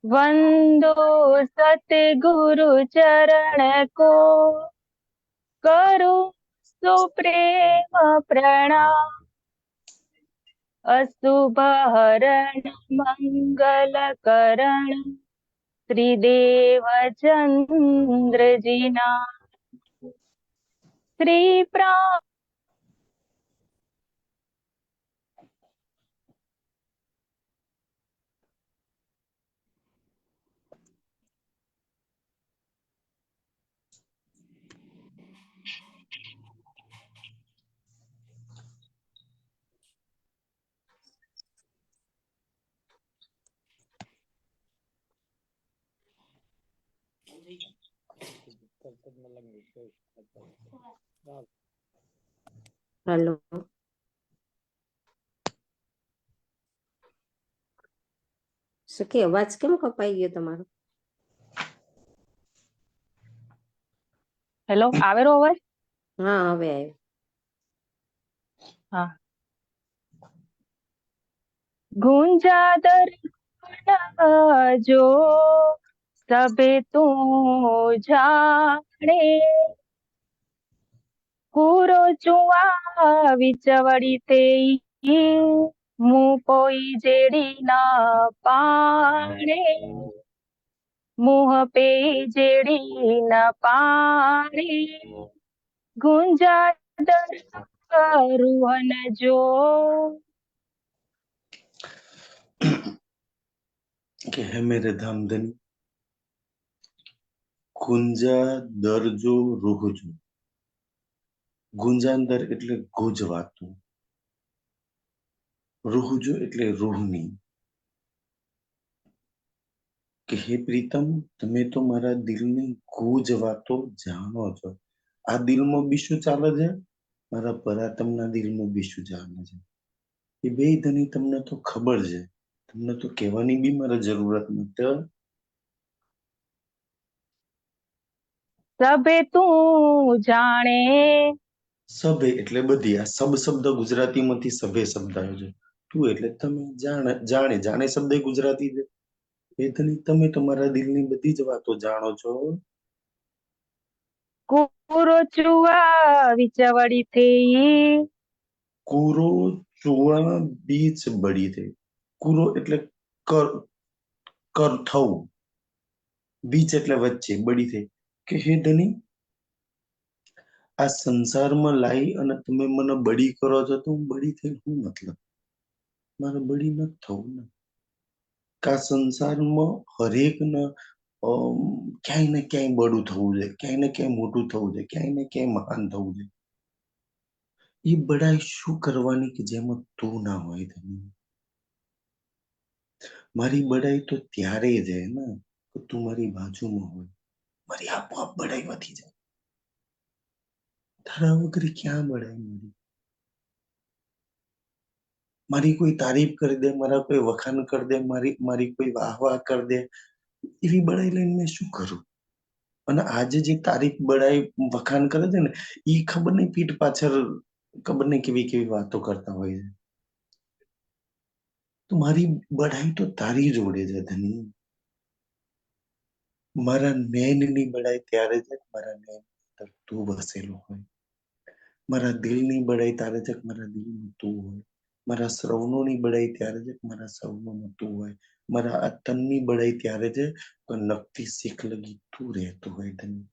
वंदो सतगुरु चरण को, करो सुप्रेम प्रणाम। अशुभ हरण मंगल करण, श्रीदेव चंद्र जी ना। श्री प्राण हेलो सखी अवाज केम कपाई गयो तमारो? हेलो आवेरो अवाज? हाँ हवे आव्यो। हाँ। गुंजा दर्पण जो सबे तू जाने, कूरो चुआ विचवड़ी ते मुँह पोई जेड़ी ना पाणे, मुँह पे जेड़ी न पाणी। गुंजा दर रुहन जो कि है मेरे धामधनी, गुंजा दरजो रूहजो। ગુંજાંદર એટલે ગુજવાતું, રૂહજો એટલે રૂહની। કે હે પ્રીતમ, તમે તો મારા દિલની ગુજ વાતો જાણો છો। આ દિલમાં બી શું ચાલે છે? મારા પરાતમના દિલમાં બી શું ચાલે છે? એ બે ધની તમને તો ખબર છે, તમને તો કહેવાની બી મારે જરૂરત નથી। સભે તું જાણે, સભે એટલે બધી। આ સબ શબ્દ ગુજરાતીમાંથી સભે શબ્દ આવ્યો છે। તું એટલે તમે, જાણે જાણે શબ્દ ગુજરાતી છે। એ ધની તમે તો મારા દિલની બધી જ વાતો જાણો છો। કુરો ચુઆ વિચવડી થઈ, કૂરો ચૂવા બીચ બળી થઈ। કૂરો એટલે કર કર થવું, બીચ એટલે વચ્ચે, બળી થઈ। કે હે ધની, આ સંસારમાં લાઈ અને તમે મને બળી કરો છો, તો હું બળી થઈ શું મતલબ? મારે બળી નથી થવું ને। કા સંસારમાં હરેક ને ક્યાંય ને ક્યાંય બળું થવું છે, ક્યાંય ને ક્યાંય મોટું થવું છે, ક્યાંય ને ક્યાંય મહાન થવું છે। એ બડાઈ શું કરવાની કે જેમાં તું ના હોય ધની? મારી બડાઈ તો ત્યારે છે ને કે તું મારી બાજુમાં હોય, મારી આપોઆપ બડાઈ વધી જાય। તારા વગર ક્યાં બડાઈ મારી? મારી કોઈ તારીફ કરી દે, મારા કોઈ વખાણ કરી દે, મારી કોઈ વાહ વાહ કરી દે, એવી બડાઈ લઈને મેં શું કરું? અને આજે જે તારીફ બડાઈ વખાણ કરે છે ને, એ ખબર નહીં પીઠ પાછળ ખબર નહીં કેવી કેવી વાતો કરતા હોય છે। તો મારી બડાઈ તો તારી જોડે છે ધની। મારા નૈનની બડાઈ ત્યારે છે કે મારા નૈન અંદર તું વસેલો હોય। મારા દિલની બડાઈ ત્યારે છે કે મારા દિલમાં તું હોય। મારા શ્રવણોની બડાઈ ત્યારે છે કે મારા શ્રવણોમાં તું હોય। મારા આ તનની બડાઈ ત્યારે છે કે નખથી શીખ લગી તું રહેતો હોય ધની।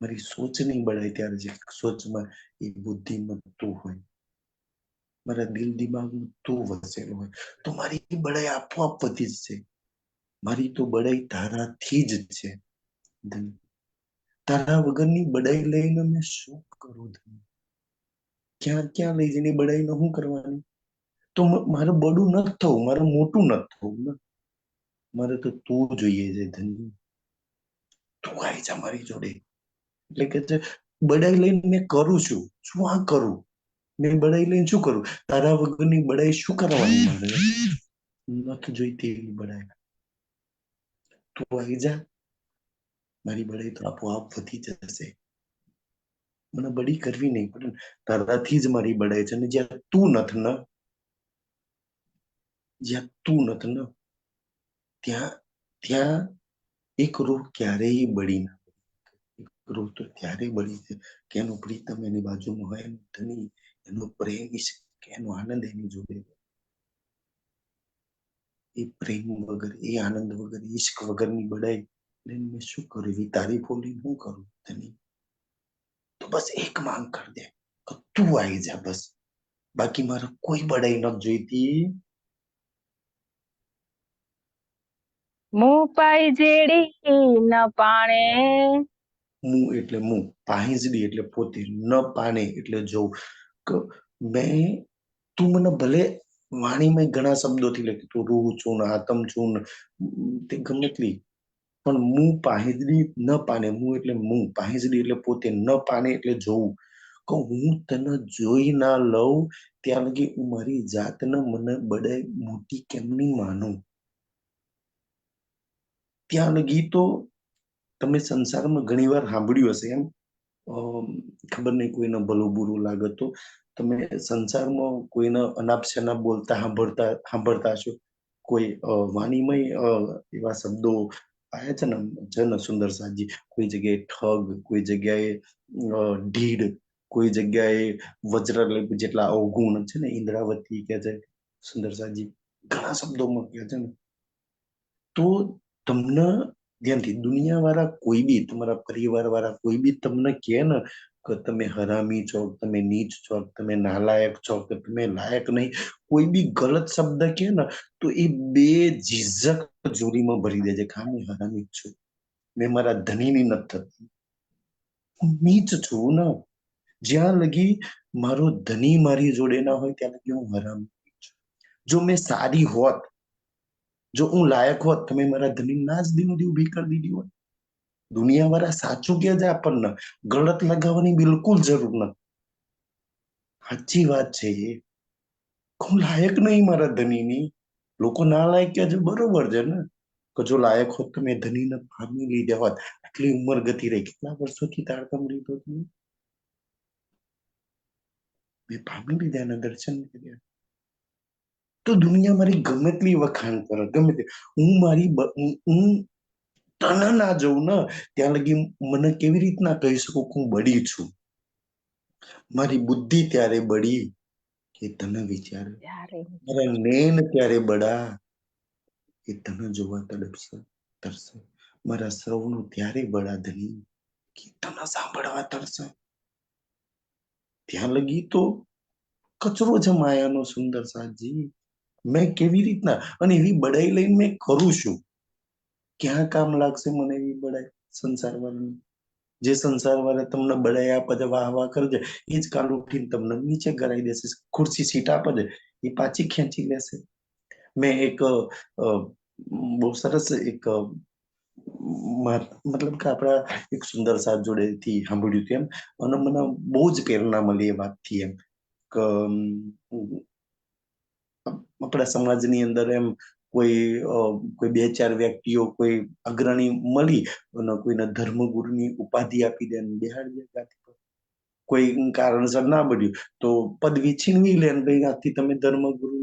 મારી સોચની બડાઈ ત્યારે છે કે સોચમાં એ બુદ્ધિમાં તું હોય। મારા દિલ દિમાગમાં તું વસેલો હોય, તો મારી બડાઈ આપોઆપ વધી જ છે। મારી તો બડાઈ તારાથી જ છે ધની। તારા વગરની બડાઈ લઈને મેં શું કરું ધની? ક્યાં ક્યાં લઈ જઈને બડાઈને શું કરવાની? તો મારે બડું નથી થવું, મારે મોટું નથી થવું ને। મારે તો તું જોઈએ છે ધની। તું આવી જા મારી જોડે। એટલે કે છે બડાઈ લઈને મેં કરું છું, શું આ કરું? મેં બડાઈ લઈને શું કરું? તારા વગરની બડાઈ શું કરવાની મારે? નથી જોઈતી એવી બડાઈ। તું આવી જા, મારી બડાઈ તો આપોઆપ વધી જશે। મને બડી કરવી નહીં પડે, તારાથી જ મારી બડાઈ છે। ને જ્યાં તું નથી ને, જ્યાં તું નથી ને, ત્યાં ત્યાં એક રૂહ ક્યારેય બળી ના, એક રૂહ તો ત્યારે બળી છે કે એનો પ્રીતમ એની બાજુમાં હોય, એનો ધણી, એનો પ્રેમ, કે એનો આનંદ એની જોડે. એ પ્રેમ વગર, એ આનંદ વગર, ઈશ્ક વગરની બડાઈ લઈને મેં શું કરવી, તારીફો લઈને શું કરું ધણી? તો બસ એક માંગ કર દે કે તું આવી જા બસ, બાકી મારે કોઈ બડાઈ નથી જોઈતી. મું પાઈ જેડી ન પાણે, મું એટલે મું, પાહિંજડી એટલે પોતે, ન પાને એટલે જોઉં. કે મેં, તું મને ભલે વાણીમાં ઘણા શબ્દોથી લખી, તું રૂહ છું ને આતમ છું ને તે ગમે તેટલી, પણ મું પાહિજડી ન પાને, મું એટલે મું, પાહિજડી એટલે પોતે, ન પાને એટલે જોવું. કે હું તને જોઈ ના લઉં ત્યાં લગી હું મારી જાતને મને બડાઈ મોટી કેમ નહીં માનું. ત્યાં લગી તો તમે સંસારમાં ઘણી વાર સાંભળ્યું હશે એમ, ખબર નહીં કોઈને ભલું બુરું લાગે તો તમે સંસારમાં કોઈને અનાપ શનાપ બોલતા સાંભળતા હશો. કોઈ વાણીમય એવા શબ્દો આયા છે ને સુંદર સાજી, કોઈ જગ્યાએ ઠગ, કોઈ જગ્યાએ ઢીડ, કોઈ જગ્યાએ વજ્ર જેટલા અવગુણ છે ને, ઇન્દ્રાવતી કે છે સુંદર સાજી, ઘણા શબ્દોમાં કહે છે ને. તો તમને ધ્યાનથી દુનિયા વાળા કોઈ બી, તમારા પરિવાર વાળા કોઈ બી તમને કહે ને કે તમે હરામી છો, તમે નીચ છો, તમે નાલાયક છો, કે તમે લાયક નહીં, કોઈ બી ગલત શબ્દ કહે ને તો એ બે ઝીઝક જોડીમાં ભરી દે છે કે હા મેં હરામી જ છું, મેં મારા ધણીની નથી થતી, હું નીચ છું ને. જ્યાં લગી મારો ધણી મારી જોડે ના હોય ત્યાં લગી હું હરામી છું. જો મેં સારી હોત, જો હું લાયક હોત, તમે મારા ધણી ના જ દિન ઉભી કરી દીધી હોત. દુનિયા વાળા સાચું કે છે આપણને, ગલત લગાવવાની બિલકુલ જરૂર નથી. સાચી વાત છે એ, હું લાયક નહીં મારા ધણીની. લોકો ના લાયક કે છે બરોબર છે ને, કે જો લાયક હોત તો મેં ધણીને પામી લીધા હોત. આટલી ઉંમર ગતિ રહી, કેટલા વર્ષોથી તારતમ લીધો તમે, મેં પામી લીધા, એના દર્શન કર્યા. તો દુનિયા મારી ગમે તેટલી વખાણ કરે, ગમે તે, હું મારી હું તને ના જવું ને ત્યાં લગી મને કેવી રીતના કહી શકું કે હું બળી છું. મારી બુદ્ધિ ત્યારે બળી કે તને વિચારે, મારા નેન ત્યારે બળા એ તને જોવા તરસે, મારા શ્રવણો ત્યારે બળા ધણી કે તને સાંભળવા તરસે. ત્યાં લગી તો કચરો છે માયાનો સુંદર સાજી. મેં કેવી રીતના, અને એવી બડાઈ લઈને મેં કરું છું, ક્યાં કામ લાગશે મને એવી બડાઈ સંસાર વાળાની? જે સંસાર વાળા તમને બડાઈ આપે છે, વાહ વાહ કરે છે, એ જ કાલ ઉઠીને તમને નીચે કરાવી દેશે, ખુરશી સીટ આપે છે એ પાછી ખેંચી લેશે. મેં એક બહુ સરસ એક મતલબ કે આપણા એક સુંદર સાથ જોડેથી સાંભળ્યું હતું એમ, અને મને બહુ જ પ્રેરણા મળી એ વાતથી એમ, કે આપણા સમાજની અંદર એમ કોઈ કોઈ બે ચાર વ્યક્તિઓ કોઈ અગ્રણી મળી અને કોઈને ધર્મગુરુની ઉપાધિ આપી દે ને બેહાડી દે. કોઈ કારણસર ના મળ્યું તો પદવી છીનવી લે ને ભાઈ આથી તમે ધર્મગુરુ.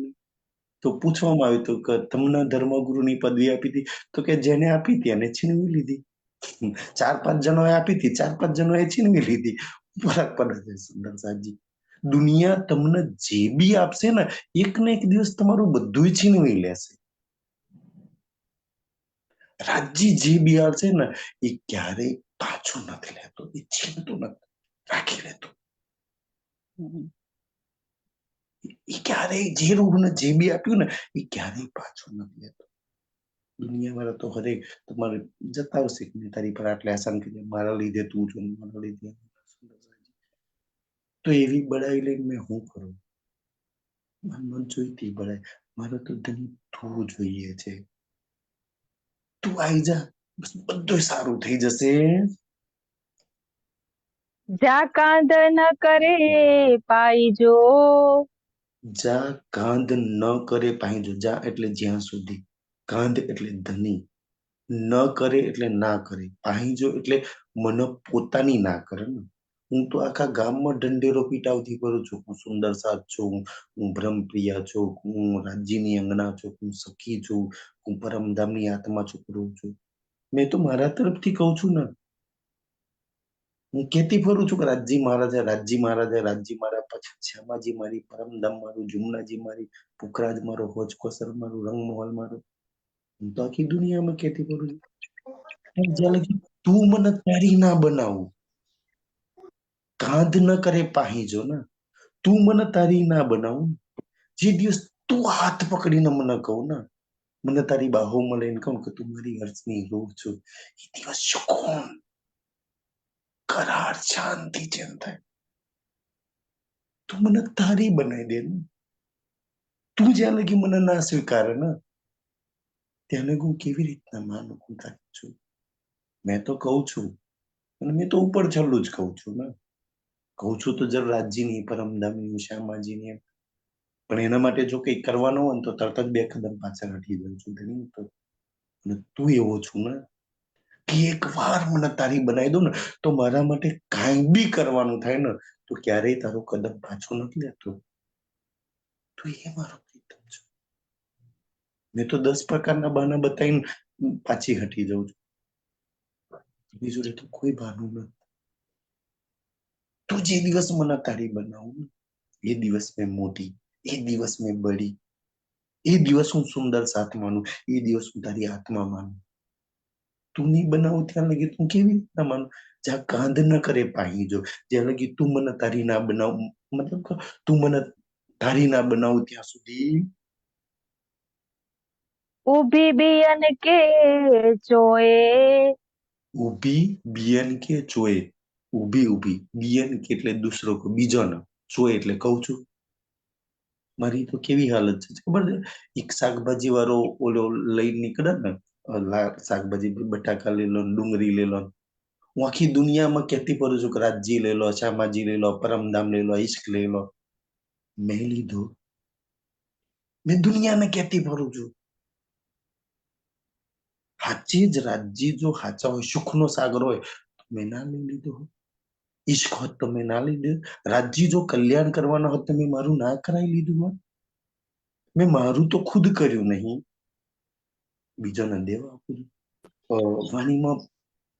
તો પૂછવામાં આવ્યું હતું કે તમને ધર્મગુરુની પદવી આપી હતી, તો કે જેને આપી હતી એને છીનવી લીધી. 4-5 જણોએ આપી હતી, 4-5 જણોએ છીનવી લીધી. ફરક પડે છે સુંદર સાજી. દુનિયા તમને જે બી આપશે ને એક ને એક દિવસ તમારું બધું છીનવી લેશે. રાજ્ય જે બી આવશે ને એ ક્યારેય પાછું નથી લેતો, એ છીનતું નથી, રાખી લેતો. એ ક્યારેય જે રૂહને જે બી આપ્યું ને એ ક્યારેય પાછું નથી લેતો. દુનિયા વાળા તો હરેક તમારે જતા આવશે કે તારી પર આટલે આસાન કરી મારા લીધે તું જો, મારા લીધે. તો એવી બડાઈ લઈને મેં શું કરું? મન જોઈતી બડાઈ, મારે તો ધણી તું જોઈએ છે. તું આવી જા, બસ બધું સારું થઈ જશે. જા કાંદ ન કરે પાઈજો, જા કાંધ ન કરે પાઈજો, જા એટલે જ્યાં સુધી, કાંધ એટલે ધણી, ન કરે એટલે ના કરે, પાહીજો એટલે મને પોતાની ના કરે ને. હું તો આખા ગામમાં ઢંઢેરો પીટાવથી કરું છું. હું સુંદર સાથ છું, હું બ્રહ્મપ્રિયા છું, હું રાજ્યની અંગના છું, હું સખી છું, હું પરમધામની આત્મા છું કરું છું. મેં તો મારા તરફથી કહું છું ને. હું કેતી ફરું છું કે રાજજી મહારાજા, રાજજી મહારાજા, રાજજી મારા, પછી શ્યામાજી મારી, પરમધામ મારું, જુમનાજી મારી, પુખરાજ મારો, હોજ કોસર મારું, રંગમહોલ મારો. હું તો આખી દુનિયામાં કેતી ફરું છું. પણ જ્યાં લગી તું મને તારી ના બનાવું, કાંધ ન કરે પાહીજો ને, તું મને તારી ના બનાવું, જે દિવસ તું હાથ પકડીને મને કહું ને, મને તારી બાહોમાં લઈને કહું કે તું મારી હર્ષની રૂહ છું, એ દિવસ સુકૂન, કરાર, શાંતિ જેમ થાય. તું મને તારી બનાવી દે ને. તું જ્યાં લગી મને ના સ્વીકારે ને, ત્યાં લગી હું કેવી રીતના માનું હું તારી છું. મેં તો કહું છું, અને મેં તો ઉપર છલ્લું જ કહું છું ને. કહું છું તો જરા રાજ્યની, પરમધામની, શ્યામાજીની, પણ એના માટે જો કંઈ કરવાનું હોય ને તો તરત જ 2 કદમ પાછળ હટી જાઉં છું. અને તું એવો છું ને કે એક વાર મને તારી બનાવી દઉં ને તો મારા માટે કાંઈ બી કરવાનું થાય ને તો ક્યારેય તારો કદમ પાછો નથી લેતો. તું એ મારો પ્રીતમ છે. મેં તો 10 પ્રકારના બહાના બતાવીને પાછી હટી જાઉં છું. બીજું રે તો કોઈ બહાનું નથી. તું જે દિવસ મને તારી બનાવું એ દિવસ મેં મોટી, એ દિવસ મેં બડી, એ દિવસ હું સુંદર સાથ માનું, એ દિવસ હું તારી આત્મા માનું. તું નહીં બનાવું ત્યાં લગી તું કેવી રીતના માનું? જ્યાં કાંધ ન કરે પાહીજો, જ્યાં લગી તું મને તારી ના બનાવ, મતલબ કે તું મને તારી ના બનાવું ત્યાં સુધી ઊભી બિયન કે ચોએ, ઊભી બિયન કે ચોય, ઊભી ઊભી બિયન કે એટલે દૂસરો કો, બીજો ન, ચોય એટલે કહું છું. મારી તો કેવી હાલત છે ખબર છે? એક શાકભાજી વાળો ઓલો લઈ નીકળે ને, શાકભાજી, બટાકા લઈ લો, ડુંગળી લઈ લો, હું આખી દુનિયામાં કહેતી ફરું છું કે રાજજી લઈ લો, શ્યામાજી લઈ લો, પરમધામ લઈ લો, ઈશ્ક લઈ લો. મેં લીધો. મેં દુનિયાને કહેતી ફરું છું. સાચી જ રાજજી જો સાચા હોય, સુખનો સાગર હોય તો મેં ના લઈ લીધો હોત. ઈશ્ક હોત તો મેં ના લીધું. રાજજી જો કલ્યાણ કરવાના હોત તો મેં મારું ના કરાવી લીધું હોત. મેં મારું તો ખુદ કર્યું નહીં, બીજાને દેવા આપું. વાણીમાં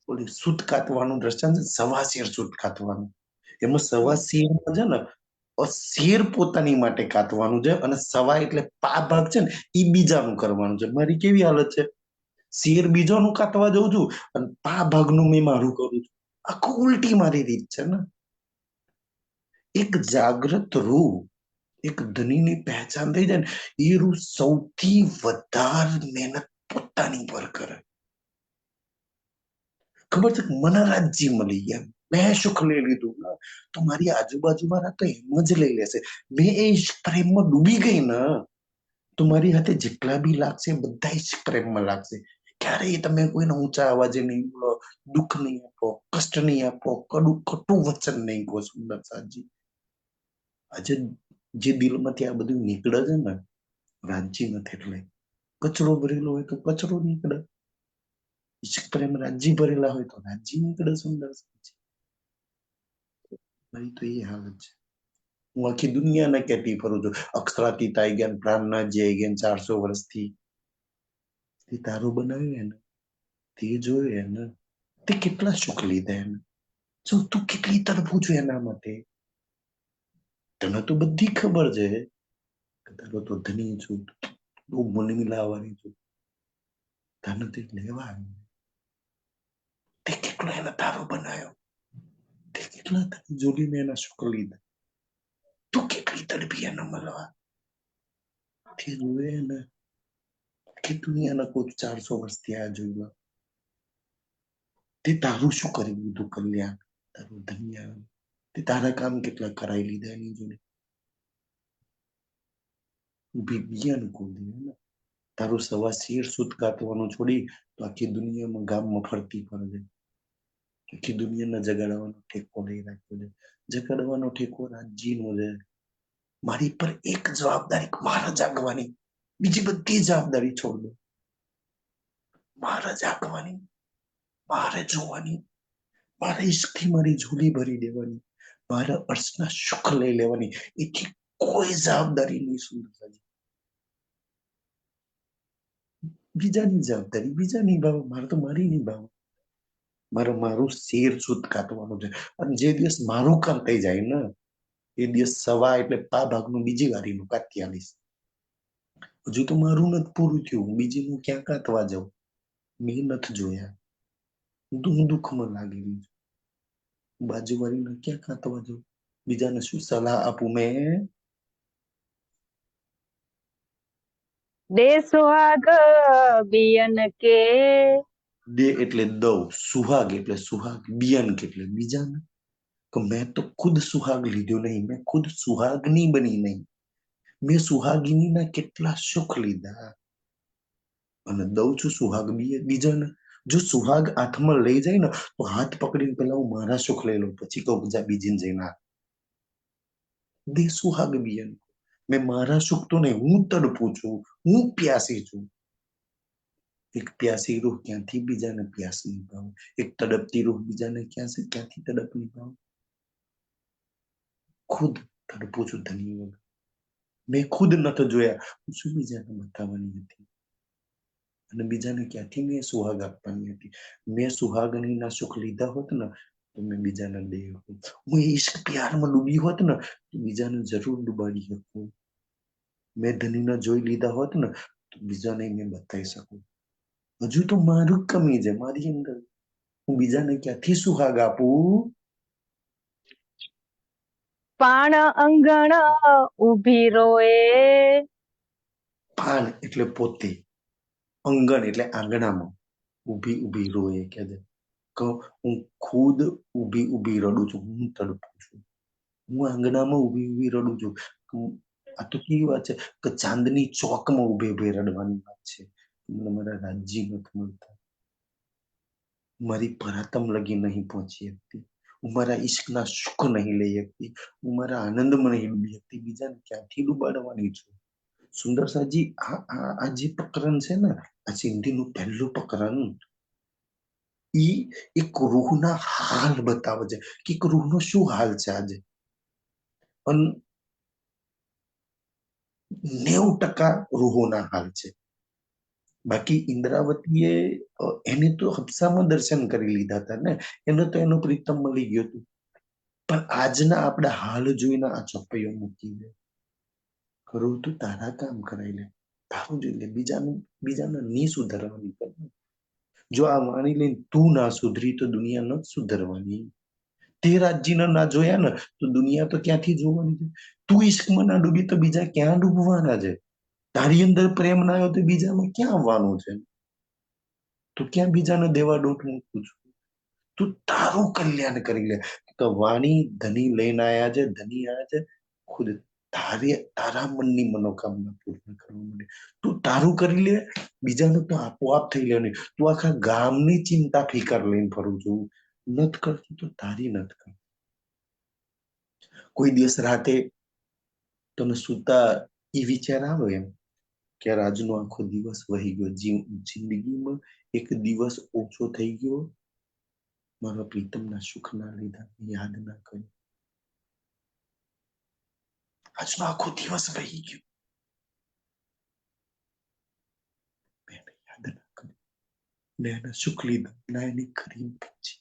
ઓલી સૂત કાતવાનું દ્રષ્ટાંત છે, સવા શેર સૂત કાતવાનું. એમાં સવા શેરમાં છે ને શેર પોતાની માટે કાતવાનું છે અને સવા એટલે પા ભાગ છે ને એ બીજાનું કરવાનું છે. મારી કેવી હાલત છે? શેર બીજાનું કાતવા જઉં છું અને પા ભાગનું મેં મારું કરું છું. આખું ઉલટી મારી રીત છે ને. એક જાગૃત રૂહ, એક ધનીની પહેચાન થઈ જાય ને એ રૂહ સૌથી વધારે મહેનત પોતાની પર કરે. ખબર છે મને રાજ્ય મળી ગયા, મેં સુખ લઈ લીધું ને તો મારી આજુબાજુ વાળા તો એમ જ લઈ લેશે. મેં એ પ્રેમમાં ડૂબી ગઈ ને તો મારી હાથે જેટલા બી લાગશે બધા જ પ્રેમમાં લાગશે. ક્યારેય તમે કોઈને ઊંચા અવાજે નહીં બોલો, દુઃખ નહીં આપો, કષ્ટ નહીં આપો, કટુ વચન નહીં કહો. સુંદર સાજી, આજે જે દિલમાંથી આ બધું નીકળે છે ને રાજ્ય નથી એટલે કચરો ભરેલો હોય તો કચરો નીકળે. ઈશ્ક પ્રેમ રાજ્ય ભરેલા હોય તો રાજ્ય નીકળે. સુંદર સાજી, મારી તો એ હાલત છે. હું આખી દુનિયાને કહેતી ફરું છું અક્ષરાતીત આવી ગયા, પ્રાણનાથજી આવી ગયા 400 વર્ષથી. તે તારું બનાવ્યું એને, તે જોયું એને, તે કેટલા સુખ લીધા એને. જો તું કેટલી તડપું છું એના માટે. તને તો બધી ખબર છે કે તારો તો ધની છું, બહુ મનમિલાવાની છું. તને તે લેવા તે કેટલો એને તારો બનાવ્યો, તે કેટલા તને જોડીને એના સુખ લીધા. તું કેટલી તડપી એને મળવા. તે જોવે એને કે દુનિયાના કોઈ 400 વર્ષથી આ જોયું. તે તારું શું કરી દીધું કલ્યાણ, તારું ધન્ય. તે તારા કામ કેટલા કરાવી લીધા એની જોડે. ઊભી બિયાનું કુદી તારું સવા શેર સૂત કાતવાનું છોડી તો આખી દુનિયામાં ગામમાં ફરતી ફરે છે. આખી દુનિયાને જગાડવાનો ઠેકો લઈ રાખ્યો છે. જગાડવાનો ઠેકો રાજ્યનો છે. મારી પર એક જવાબદારી મારા જાગવાની, બીજી બધી જવાબદારી છોડ દો. મારા જાગવાની, મારે જોવાની, મારા ઈશ્કથી મારી ઝોલી ભરી દેવાની, મારા અર્શના સુખ લઈ લેવાની, એથી કોઈ જવાબદારી નહીં સુંદરસાજી. બીજાની જવાબદારી બીજા નિભાવે, મારે તો મારી નિભાવે. મારે મારું શેર શુદ્ધ કાઢવાનું છે. અને જે દિવસ મારું કામ થઈ જાય ને એ દિવસ સવા એટલે પા ભાગનું બીજી વારીનું કાઢી આવીશ. હજુ તો મારું નથી પૂરું થયું, બીજીનું ક્યાં કાઢવા જાઉં મેં નથી જોયા. હું દુઃખમાં લાગી રહ્યું છું. બાજુવાળીને ક્યાં કાઢવા જાઉં, બીજાને શું સલાહ આપું મેં? દે સુહાગ બિયન કે, દે એટલે દઉં, સુહાગ એટલે સુહાગ, બિયન એટલે બીજાને. કે મેં તો ખુદ સુહાગ લીધો નહીં, મેં ખુદ સુહાગની બની નહીં. મેં સુહાગિનીના કેટલા સુખ લીધા અને દઉં છું સુહાગ બીજાને. જો સુહાગ હાથમાં લઈ જાય ને તો હાથ પકડીને પેલા હું મારા સુખ લઈ લઉં, પછી કહું બીજા બીજીને જઈને દે સુહાગ બિયન. મેં મારા સુખ તો નહીં, હું તડપું છું, હું પ્યાસી છું. એક પ્યાસી રૂહ ક્યાંથી બીજાને પ્યાસ નિભાવું, એક તડપતી રૂહ બીજાને ક્યાંથી તડપ નિભાવું. ખુદ તડપું છું ધની વગર. મેં ખુદ નથી જોયા, હું શું બીજાને બતાવવાની હતી અને બીજાને ક્યાંથી મેં સુહાગ આપવાની હતી. મેં સુહાગણીના સુખ લીધા હોત ને તો મેં બીજાને દે હોત. હું ઈશ્ક પ્યારમાં ડૂબી હોત ને તો બીજાને જરૂર ડૂબાડી શકું. મેં ધનીના જોઈ લીધા હોત ને તો બીજાને મેં બતાવી શકું. હજુ તો મારું કમી છે મારી અંદર, હું બીજાને ક્યાંથી સુહાગ આપું? પાણ અંગણ ઉભી રોએ, પાન એટલે પોતે, અંગણ એટલે આંગણામાં, ઊભી ઊભી રોએ કે છે. હું ખુદ ઊભી ઊભી રડું છું, હું તડપું છું. હું આંગણામાં ઊભી ઊભી રડું છું. આ તો કેવી વાત છે કે ચાંદની ચોકમાં ઊભી ઊભી રડવાની વાત છે. મને મારા રાજ્ય નથી મળતા, મારી પરાતમ લગી નહીં પહોંચી શકતી, હું મારા ઈશ્કના સુખ નહીં લઈ શકતી, હું મારા આનંદમાં નહીં ડૂબી શકતી. બીજાને ક્યાંથી ડૂબાડવાની છું? સુંદર સાજી, આ જે પ્રકરણ છે ને, આ સિંધીનું પહેલું પ્રકરણ, ઈ એક રૂહના હાલ બતાવે છે કે એક રૂહનો શું હાલ છે આજે. પણ 90% રૂહોના હાલ છે. બાકી ઇન્દ્રાવતીએ એને તો હપ્સામાં દર્શન કરી લીધા હતા ને, એને તો એનો પ્રીતમ મળી ગયો હતું. પણ આજના આપણા હાલ જોઈને આ ચોપૈયો મૂકી દે. કરું તું તારા કામ કરાવી લે, તારું જોઈ લે, બીજાને ની સુધારવાની કર. જો આ માની લઈને તું ના સુધરી તો દુનિયા નથી સુધરવાની. તે રાજ્યને ના જોયા ને તો દુનિયા તો ક્યાંથી જોવાની છે? તું ઈશ્કમાં ના ડૂબી તો બીજા ક્યાં ડૂબવાના છે? તારી અંદર પ્રેમ ના આવ્યો તો બીજામાં ક્યાં આવવાનું છે? તું ક્યાં બીજાને દેવા ડોટ મૂકું છું? તું તારું કલ્યાણ કરી લે. તો વાણી ધની લઈને આવ્યા છે, ધની આવ્યા છે ખુદ તારા મનની મનોકામના પૂર્ણ કરવા માટે. તું તારું કરી લે, બીજાનું તો આપોઆપ થઈ લેવાનું. તું આખા ગામની ચિંતા ફિકર લઈને ફરું છું, નત કરતું તો તારી નત કર. કોઈ દિવસ રાતે તમે સુતા એ વિચાર આવે એમ કે આજનો આખો દિવસ વહી ગયો, જિંદગીમાં એક દિવસ ઓછો થઈ ગયો, મારા પ્રીતમના સુખ ના લીધા, યાદ ના કર્યું. આજનો આખો દિવસ વહી ગયો, મેં યાદ ના કર્યું, ને એના સુખ લીધા ના એની ખરી પહોંચી.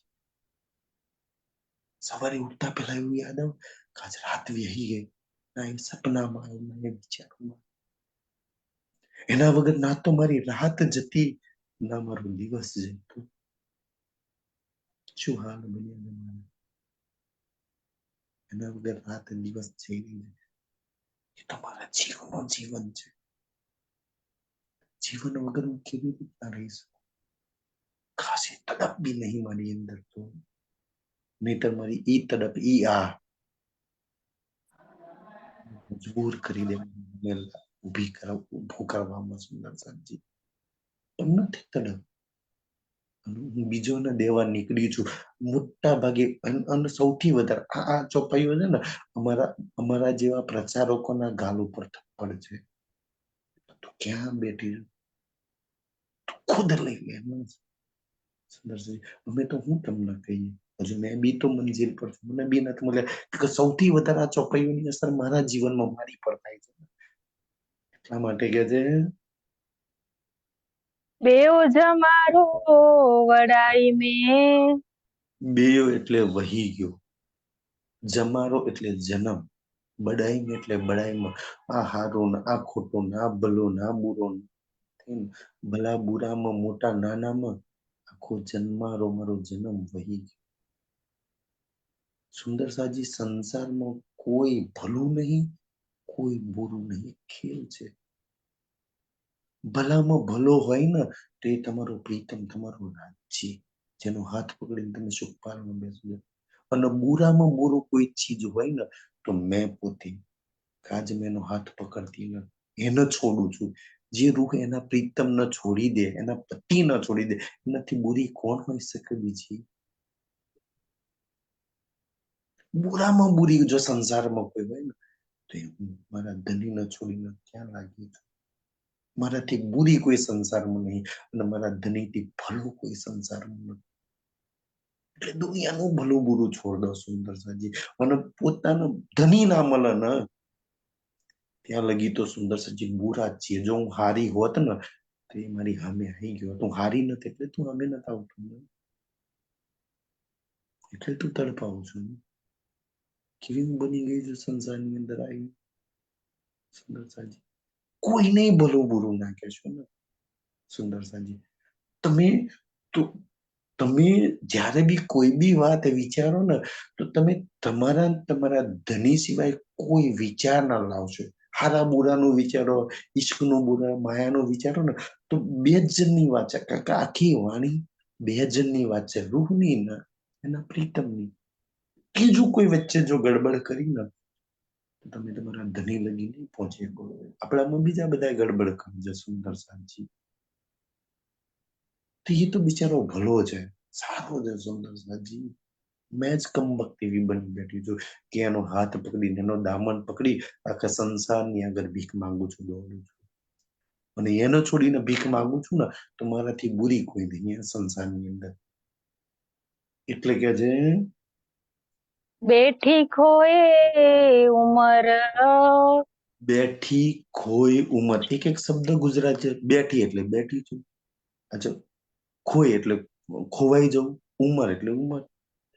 સવારે ઉઠતા પહેલા એવું યાદ આવે કે આજ રાત વહી ગઈ, ના એ સપનામાં આવ્યું, ના એ વિચારોમાં. એના વગર ના તો મારી રાત જતી, ના મારો દિવસ જતો. શું હાલ બન્યા એના વગર રાત દિવસ જઈ રહી છે. એ તમારા જીવનનો જીવન છે. જીવન વગર હું કેવી રીતના રહી શકું? ખાસી તડપ બી નહીં મારી અંદર તો, નહીતર મારી ઈ તડપ ઈ આ મજબૂર કરી દે ઊભું કરવામાં. સુંદર સાજી એમ નથી તડપ. હું બીજોને દેવા નીકળી છું મોટા ભાગે. અને સૌથી વધારે આ ચોપાઈઓ છે ને અમારા જેવા પ્રચારકોના ગાલ ઉપર થપ્પડ છે. તું ક્યાં બેઠી તું ખુદ લઈ લે. સુંદરસિંહ અમે તો હું તમને કહીએ હજુ મેં બી તો મંજિલ પર છું, મને બી નથી મળે કે સૌથી વધારે આ ચોપાઈઓની અસર મારા જીવનમાં મારી પર થાય છે. એટલા માટે કે છે બેઉ જમારો વડાઈ મેં, બેયો એટલે વહી ગયો, જમારો એટલે જન્મ, બડાઈ એટલે બડાઈમાં આ હારો ને આ ખોટો ને આ ભલો ને આ બુરો ને ભલા બુરામાં મોટા નાનામાં આખો જન્મારો મારો જન્મ વહી ગયો. સુંદર સાજી, સંસારમાં કોઈ ભલું નહીં, કોઈ બુરું નહીં, ખેલ છે. ભલામાં ભલો હોય ને તો એ તમારો પ્રીતમ, તમારો રાજ્ય, જેનો હાથ પકડીને તમે સુખપાલમાં બેસો. અને બુરામાં બુરો કોઈ ચીજ હોય ને તો મેં પોતે કાજ મેનો હાથ પકડતી ને એને છોડું છું. જે રૂહ એના પ્રીતમ ન છોડી દે, એના પતિ ન છોડી દે, એનાથી બુરી કોણ હોઈ શકે બીજી? બુરામાં બુરી જો સંસારમાં કોઈ હોય ને તો એ હું મારા ધણીને છોડીને ક્યાં લાગી છું. મારાથી બુરી કોઈ સંસારમાં નહીં અને મારા ધણીથી ભલું કોઈ સંસારમાં નથી. એટલે દુનિયાનું ભલું બુરું છોડ દો સુંદર સાજી, અને પોતાનો ધણી ના મળે ને ત્યાં લગી તો સુંદર સાજી બુરા જ છીએ. જો હું હારી હોત ને તો એ મારી સામે આવી ગયો. તું હારી નથી એટલે તું સામે નથી આવતું, એટલે તું તડપાવું છું. કેવી હું બની ગઈ છું સંસારની અંદર આવી સુંદર સાજી. કોઈને ભલું બુરું ના કહેશો ને સુંદર સાજી. તમે તો તમે જ્યારે બી કોઈ બી વાત વિચારો ને તો તમે તમારા ધણી સિવાય કોઈ વિચાર ના લાવશો. હારા બુરાનું વિચારો, ઈશ્કનું બુરા, માયાનું વિચારો ને તો બે જ જણની વાત છે. કારણ કે આખી વાણી બે જણની વાત છે, રૂહની ના એના પ્રીતમની. ત્રીજું કોઈ વચ્ચે જો ગડબડ કરી ને તો તમે તમારા ધણી લગી નહીં પહોંચી શકો. આપણામાં બીજા બધા ગડબડ કરી છે સુંદર સાજી. તો એ તો બિચારો ભલો છે, સારો છે સુંદર સાજી. મેં જ કમબખ્ત એવી બની બેઠી છું કે એનો હાથ પકડીને એનો દામન પકડી આખા સંસારની આગળ ભીખ માંગુ છું, દોડું છું. અને એને છોડીને ભીખ માંગુ છું ને તો મારાથી બુરી કોઈ નહીં સંસારની અંદર. એટલે કે છે બેઠી ખોએ ઉમર, બેઠી ખોઈ ઉંમર. એક એક શબ્દ ગુજરાત છે. બેઠી એટલે બેઠી છું. અચ્છા, ખોઈ એટલે ખોવાઈ જવું, ઉંમર એટલે ઉંમર.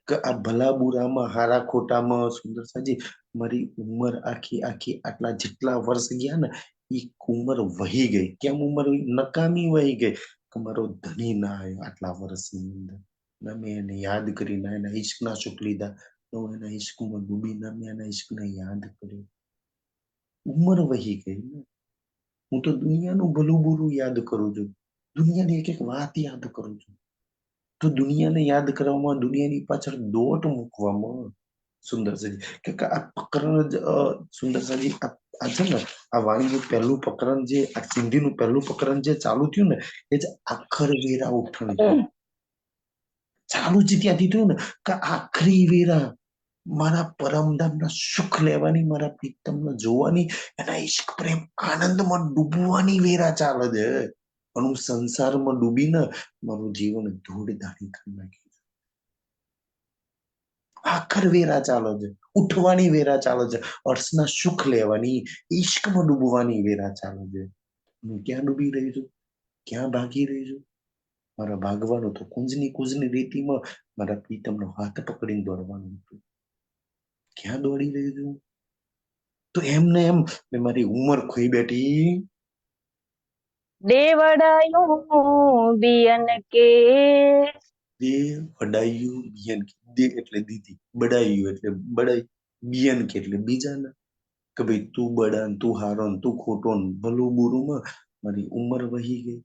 કે આ ભલા બુરામાં હારા ખોટામાં સુંદર સાજી મારી ઉંમર આખી આખી આટલા જેટલા વર્ષ ગયા ને એ ઉંમર વહી ગઈ. કેમ ઉંમર નકામી વહી ગઈ કે મારો ધણી ના આવ્યો આટલા વર્ષની અંદર. ના મેં એને યાદ કરી, ના એના ઈશ્કના સુખ લીધા, હું એના ઈશ્કમાં ડૂબી, ના મેં એના ઈશ્કને યાદ કર્યો. ઉંમર વહી ગઈ ને. હું તો દુનિયાનું ભલું બુરું યાદ કરું છું, દુનિયાની એક એક વાત યાદ કરું છું. તો દુનિયાને યાદ કરવામાં, દુનિયાની પાછળ દોટ મૂકવામાં સુંદર સાજી કે આ પ્રકરણ જ સુંદર સાજી આ છે ને આ વાણીનું પહેલું પ્રકરણ જે આ સિંધીનું પહેલું પ્રકરણ જે ચાલુ થયું ને એ જ આખર વેરા ઉઠણ ચાલુ જ ત્યાંથી થયું ને કે આખરી વેરા મારા પરમધામના સુખ લેવાની, મારા પ્રીતમને જોવાની, એના ઈશ્ક પ્રેમ આનંદમાં ડૂબવાની વેરા ચાલે છે. અને હું સંસારમાં ડૂબીને મારું જીવન ધૂળધારી કરી નાખ્યું. આખર વેરા ચાલે છે, ઉઠવાની વેરા ચાલે છે, અર્શના સુખ લેવાની, ઈશ્કમાં ડૂબવાની વેરા ચાલે છે. હું ક્યાં ડૂબી રહી છું, ક્યાં ભાગી રહી છું? મારા ભાગવાનું તો કુંજની રીતિમાં મારા પ્રીતમનો હાથ પકડીને દોડવાનું હતું. ક્યાં દોડી રહી છું? તો એમને એમ મેં મારી ઉંમર ખોઈ બેઠી. દેવડાયું બિયન કે, દે વડાયું બિયન કે. દે એટલે દીધી, બડાયું એટલે બડાઈ, બિયન કે એટલે બીજાના. કે ભાઈ તું બડા ને તું હારો ને તું ખોટો ને ભલું બુરુંમાં મારી ઉંમર વહી ગઈ.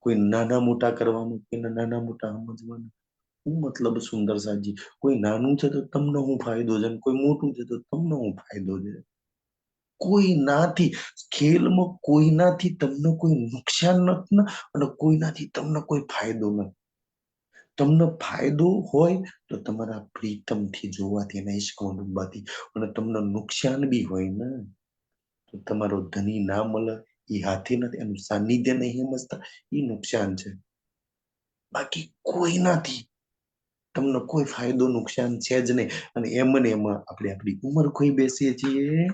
કોઈ નાના મોટા કરવાનું, કોઈને નાના મોટા સમજવાનું શું મતલબ સુંદર સાજી? કોઈ નાનું છે તો તમને શું ફાયદો છે, કોઈ મોટું છે તો તમને શું ફાયદો છે? કોઈનાથી ખેલમાં કોઈનાથી તમને કોઈ નુકસાન નથી ને અને કોઈનાથી તમને કોઈ ફાયદો નથી. તમને ફાયદો હોય તો તમારા પ્રીતમથી જોવાથી, એના ઈશ્કમાં ડૂબવાથી. અને તમને નુકસાન બી હોય ને તો તમારો ધણી ના મળે એ હાથે નથી, એનું સાનિધ્ય નહીં સમજતા એ નુકસાન છે. બાકી કોઈનાથી તમને કોઈ ફાયદો નુકસાન છે જ નહીં. અને એમ ને એમાં આપણે આપણી ઉંમર ખોઈ બેસીએ છીએ.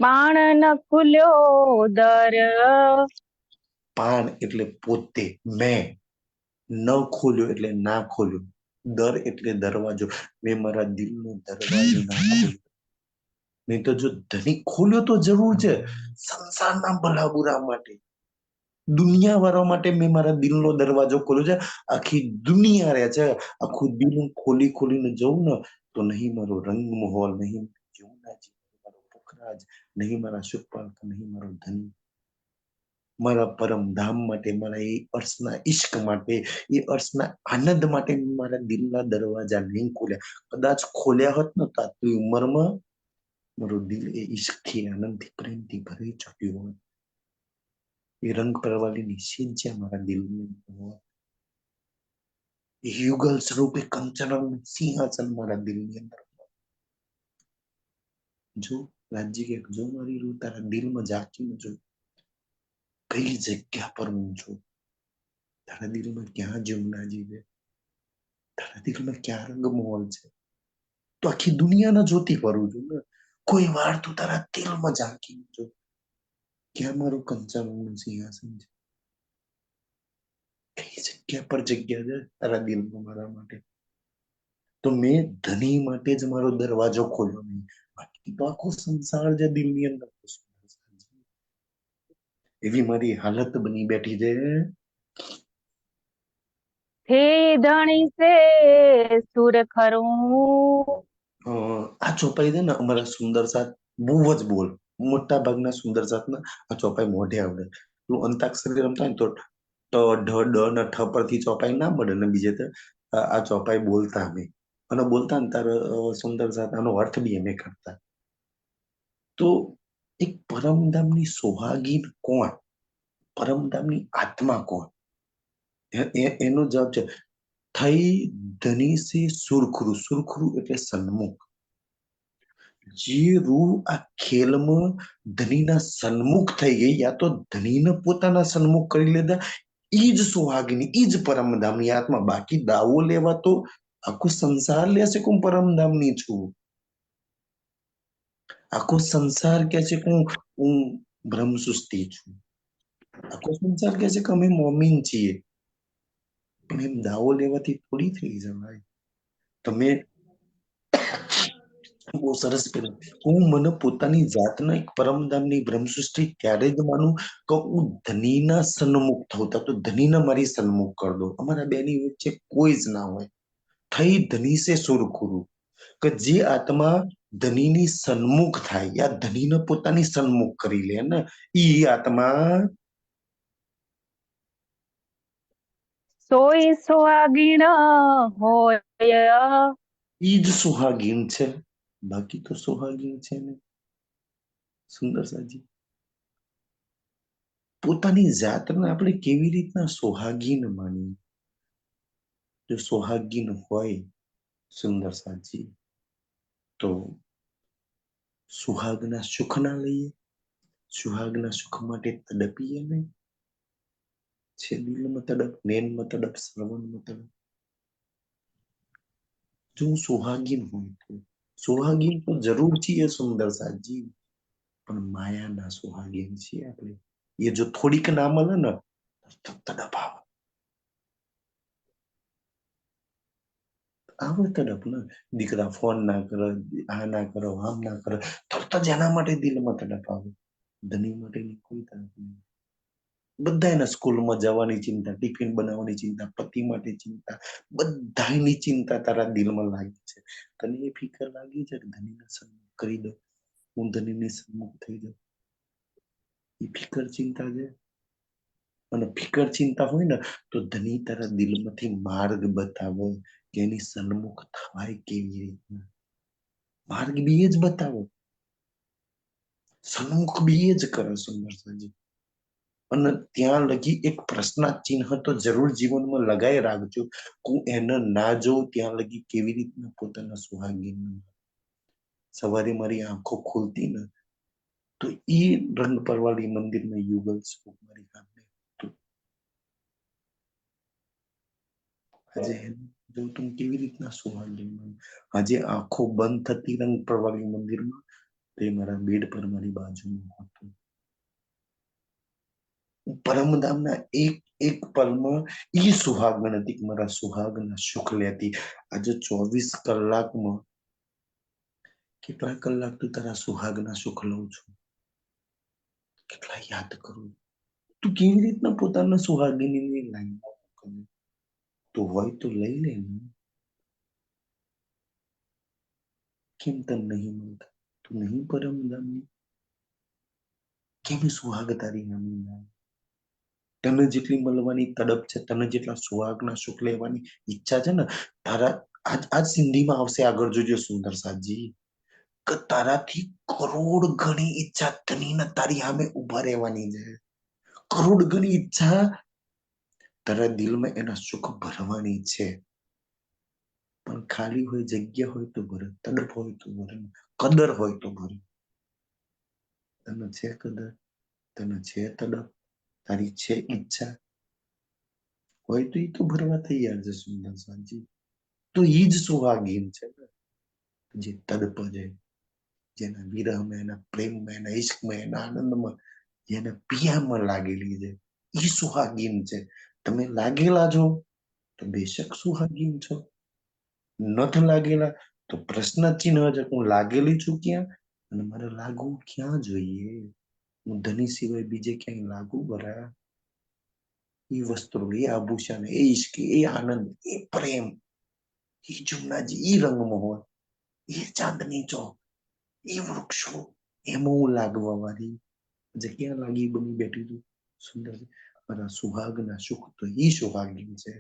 પાણ ન ખુલ્યો દર, પાન એટલે પોતે, મેં ન ખોલ્યો એટલે ના ખોલ્યો, દર એટલે દરવાજો. મેં મારા દિલનો દરવાજો ના ખોલ્યો. નહીં તો જો ધનિક ખોલ્યો તો જરૂર છે સંસારના ભલા બુરા માટે, દુનિયા વાળા માટે મેં મારા દિલનો દરવાજો ખોલ્યો છે. આખી દુનિયા રહે છે, આખું દિલ ખોલી ખોલીને જવું ને તો નહીં મારો રંગ મહોલ, નહીં જમુનાજી, મારો પોખરાજ, નહીં મારા સુખપાલ, નહીં મારો ધન, મારા પરમ ધામ માટે, મારા એ અર્શના ઈશ્ક માટે, એ અર્શના આનંદ માટે મારા દિલના દરવાજા નહીં ખોલ્યા. કદાચ ખોલ્યા હોત ને તો આટલી ઉંમરમાં મારું દિલ એ ઈશ્કથી, આનંદથી, પ્રેમથી ભરી ચૂક્યું હોત. એ રંગ પરવાલીની સીધ છે મારા દિલની અંદર. યુગલ સ્વરૂપે કંચન સિંહાસન મારા દિલની અંદર. જો રાજજી કે જો મારી રૂહ તારા દિલમાં ઝાંકીને જો, કઈ જગ્યા પર હું છું, તારા દિલમાં ક્યાં જમુનાજી છે, તારા દિલમાં ક્યાં રંગમહોલ છે, તો આખી દુનિયાને જોતી ફરું છું ને. કોઈ વાર તું તારા દિલમાં ઝાંકીને જો, ક્યાં મારું કંચનનું સિંહાસન છે, કઈ જગ્યા પર જગ્યા છે તારા દિલમાં મારા માટે. તો મેં ધની માટે જ મારો દરવાજો ખોલ્યો નહીં, બાકી તો આખો સંસાર છે દિલની અંદર. એવી મારી હાલત બની બેઠી છે. થે ધણી સે સુર ખરું, આ ચોપાઈ છે ને અમારા સુંદર સાથ બહુ જ બોલ, મોટા ભાગના સુંદર સાથના આ ચોપાઈ મોઢે આવડે. તું અંતાક્ષરી રમતા હોય ને તો ટ ઢ ડ ને ઠ પરથી ચોપાઈ ના મળે ને બીજે તો આ ચોપાઈ બોલતા અમે, અને બોલતા ને તારે સુંદર સાથ આનો અર્થ બી અમે કરતા. તો એક પરમધામની સોહાગીન કોણ, પરમધામની આત્મા કોણ, એનો જવાબ છે થઈ ધની સે સુરખરું. સુરખરું એટલે સન્મુખ. જે રૂહ આ ખેલમાં ધનીના સન્મુખ થઈ ગઈ, યા તો ધનીને પોતાના સન્મુખ કરી લીધા, ઈ જ સુહાગીની, ઈ જ પરમધામની આત્મા. બાકી દાવો લેવા તો આખો સંસાર લેશે કે હું પરમધામની છું, આખો સંસાર કે છે કે હું બ્રહ્મસુષ્ટિ છું, આખો સંસાર કે છે કે અમે મોમીન છીએ. પણ એમ દાવો લેવાથી થોડી થઈ જવાય. તમે બહુ સરસ કર્યું. હું મને પોતાની જાતના એક પરમધામની બ્રહ્મસૃષ્ટિ ત્યારે જ માનું કે હું ધનીના સન્મુખ થઉં. તો ધનીને મારી સન્મુખ કરી દો. અમારા બેની વચ્ચે કોઈ જ ના હોય. થઈ ધની સે સુરખુરુ, કે જે આત્મા ધનીની સન્મુખ થાય, યા ધનીને પોતાની સન્મુખ કરી લે ને, ઈ આત્મા સોઈ સુહાગીણ હોય, ઈ જ સુહાગીન છે. બાકી તો સુહાગીન છે ને. સુંદર સાજી, પોતાની જાતને આપણે કેવી રીતના સુહાગીન માનીએ. જો સુહાગીન હોય સુંદર સાજી, તો સુહાગના સુખ ના લઈએ, સુહાગના સુખ માટે તડપીએ નહીં. છે દિલમાં તડપ, નેનમાં તડપ, શ્રવણમાં તડપ. જો સુહાગીન હોય તો સુહાગીન તો જરૂર છીએ સુંદર સાજી, પણ માયાના સુહાગીન છીએ આપણે. એ જો થોડીક ના મળે ને તો તડપ આવે તડપ ને. દીકરા ફોન ના કરે, આ ના કરો, આમ ના કરો, તરત જ એના માટે દિલમાં તડપ આવે. ધની માટેની કોઈ તડપ નહીં. બધાને સ્કૂલમાં જવાની ચિંતા, ટિફિન બનાવવાની ચિંતા, પતિ માટે ચિંતા, બધાની ચિંતા તારા દિલમાં લાગી છે. તને એ ફિકર લાગી છે કે ધનીને સન્મુખ કરી દો, હું ધનીની સન્મુખ થઈ જાઉં. એ ફિકર ચિંતા છે. અને ફિકર ચિંતા હોય ને તો ધની તારા દિલમાંથી માર્ગ બતાવો કે એની સન્મુખ થવાય કેવી રીતના. માર્ગ બી જ બતાવો, સન્મુખ બી જ કરો સુંદર સાજી. અને ત્યાં લગી એક પ્રશ્ન ચિહ્ન તો જરૂર જીવનમાં લગાઈ રાખજો. હું એને ના જોઉં ત્યાં લગી કેવી રીતના પોતાના સુહાગીન. સવારે મારી આંખો ખુલતી ને તો એ રંગ પરવાળી મંદિરમાં યુગલ સ્વરૂપ મારી સામે. આજે જો તું કેવી રીતના સુહાગીન બન. આજે આંખો બંધ થતી રંગ પ્રવાહી મંદિરમાં તે મારા બેડ પર મારી બાજુમાં હતો. પરમધામના એક એક પલમાં ઈ સુહાગણ હતી કે મારા સુહાગના સુખ લેતી. આજે 24 કલાકમાં કેટલા કલાક તું તારા સુહાગના સુખ લઉં છું, કેટલા યાદ કરું. તું કેવી રીતના પોતાના સુહાગીની લાઈનમાં મોકલે. તો હોય તો લઈ લે ને. કેમ તને નહીં મળતા? તું નહીં પરમધામની? કેમ સુહાગ તારી નાની ના? તને જેટલી મળવાની તડપ છે, તને જેટલા સુહાગના સુખ લેવાની ઈચ્છા છે ને, તારા આજ સિંધીમાં આવશે, આગળ જોજો સુંદર સાજી, કે તારાથી કરોડ ગણી ઈચ્છા તનીને તારી સામે ઉભા રહેવાની છે. કરોડ ગણી ઈચ્છા તારા દિલમાં એના સુખ ભરવાની છે. પણ ખાલી હોય, જગ્યા હોય તો ભરે, તડપ હોય તો ભરે, કદર હોય તો ભરે. તને છે કદર, તને છે તડપ, તારી છે ઈચ્છા હોય તો એ તો ભરવા તૈયાર છે સુંદર સાજી. તો ઈ જ સુહાગીન છે ને, જે તડપ છે, જેના વિરહમાં, એના પ્રેમમાં, એના ઈશ્કમાં, એના આનંદમાં, જેને પિયામાં લાગેલી છે, ઈ સુહાગીન છે. તમે લાગેલા છો તો બેશક સુહાગીન છો. નથી લાગેલા તો પ્રશ્ન ચિહ્ન છે, હું લાગેલી છું ક્યાં અને મારે લાગવું ક્યાં જોઈએ? હું ધની સિવાય બીજે ક્યાંય લાગુ બરા? એ વસ્ત્રો, એ આભૂષણ, એ ઈશ્ક, એ આનંદ, એ પ્રેમ, એ જુમનાજી, એ રંગમોહન, એ ચાંદની ચોક, એ વૃક્ષો, એમાં હું લાગવા વાળી જગ્યા લાગી બની બેઠી છું. સુંદર. મારા સુહાગના સુખ તો ઈ સુહાગીન છે.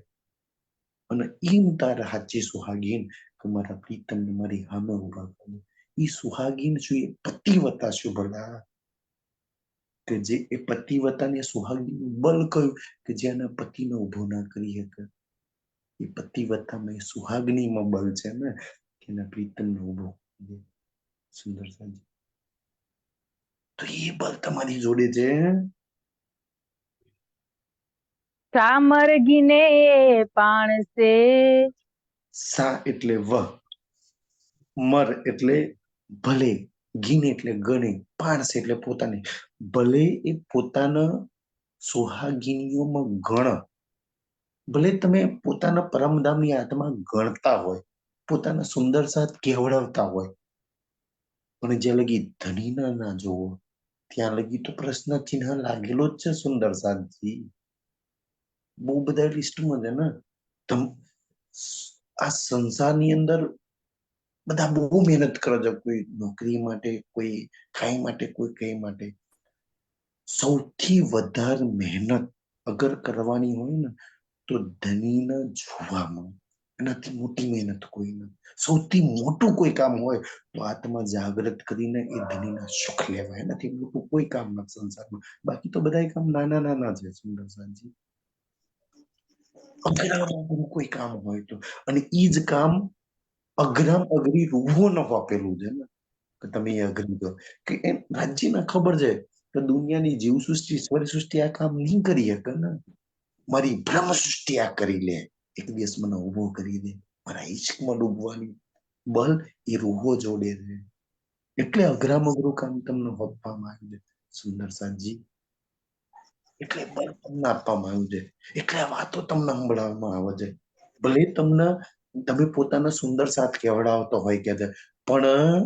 અને ઈ તારા હાચી સુહાગીન કે મારા પ્રીતમને મારી સામે ઉભા કરે. ઈ સુહાગીન છું, એ પતિવતા છું ભલા. કે જે એ પતિવતાને સુહાગીનું બલ કયું કે જેના પતિને ઉભો ના કરી શકે. એ પતિવતામાં એ સુહાગનીમાં બલ છે ને, કે એના પ્રીતમને ઉભો કરી દે. સુંદર સાજી. તો એ બલ તમારી જોડે છે. સામરગીને પાણસે. સા એટલે વ, મર એટલે ભલે, ગીન એટલે ગણે, પાણસ એટલે પોતાને. ભલે એ પોતાના સુહાગીનીઓમાં ગણ, ભલે તમે પોતાના પરમધામની આત્મા ગણતા હોય, પોતાના સુંદર સાથ કેવડાવતા હોય, પણ જ્યાં લગી ધણીના ના જોવો ત્યાં લગી તો પ્રશ્ન ચિહ્ન લાગેલો જ છે સુંદર સાથજી. બહુ બધા લિસ્ટમાં છે ને. આ સંસારની અંદર બધા બહુ મહેનત કરે છે, કોઈ નોકરી માટે, કોઈ કાંઈ માટે, કોઈ કઈ માટે. સૌથી વધારે મહેનત અગર કરવાની હોય ને તો ધનીને જોવામાં, એનાથી મોટી મહેનત કોઈ નથી. સૌથી મોટું કોઈ કામ હોય તો આત્મા જાગૃત કરીને એ ધનીના સુખ લેવા, એનાથી મોટું કોઈ કામ નથી સંસારમાં. બાકી તો બધા કામ નાના નાના છે સુંદર સાજી. અઘરામાં કોઈ કામ હોય તો, અને ઈ જ કામ અઘરામ અઘરી રૂહો ન આપેલું છે ને, કે તમે એ અઘરી કરો કે એમ રાજ્યને ખબર છે કે દુનિયાની જીવ સૃષ્ટિ, સ્વર સૃષ્ટિ આ કામ નહીં કરી શકે ને. મારી બ્રહ્મ સૃષ્ટિ આ કરી લે, એક દિવસ મને ઉભો કરી દે. મારા ઈશ્કમાં ડૂબવાની બલ એ રૂહો જોડે છે. એટલે અઘરામ અઘરું કામ તમને આપવામાં આવ્યું છે સુંદર સાજી. એટલે બળ તમને આપવામાં આવ્યું છે. એટલે આ વાતો તમને સંભળાવવામાં આવે છે. ભલે તમને, તમે પોતાના સુંદર સાથ કેવડાવતો હોય કે છે, પણ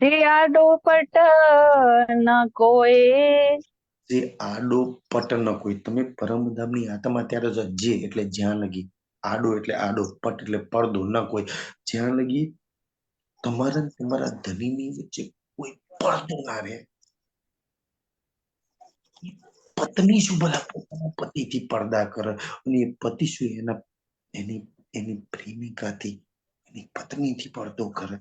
તે આડો પટ ન કોઈ. જે આડો પટ ન કોઈ, તમે પરમધામની આત્મા ત્યારે જ જે એટલે જ્યાં લગી, આડો એટલે આડો, પટ એટલે પડદો ન કોઈ, જ્યાં લગી તમારા તમારા ધનીની વચ્ચે કોઈ પડદો ના રહે. પત્ની શું ભલા પોતાના પતિથી પડદા કરે, અને એ પતિ શું એના એની એની પ્રેમિકાથી, એની પત્નીથી પડદો કરે.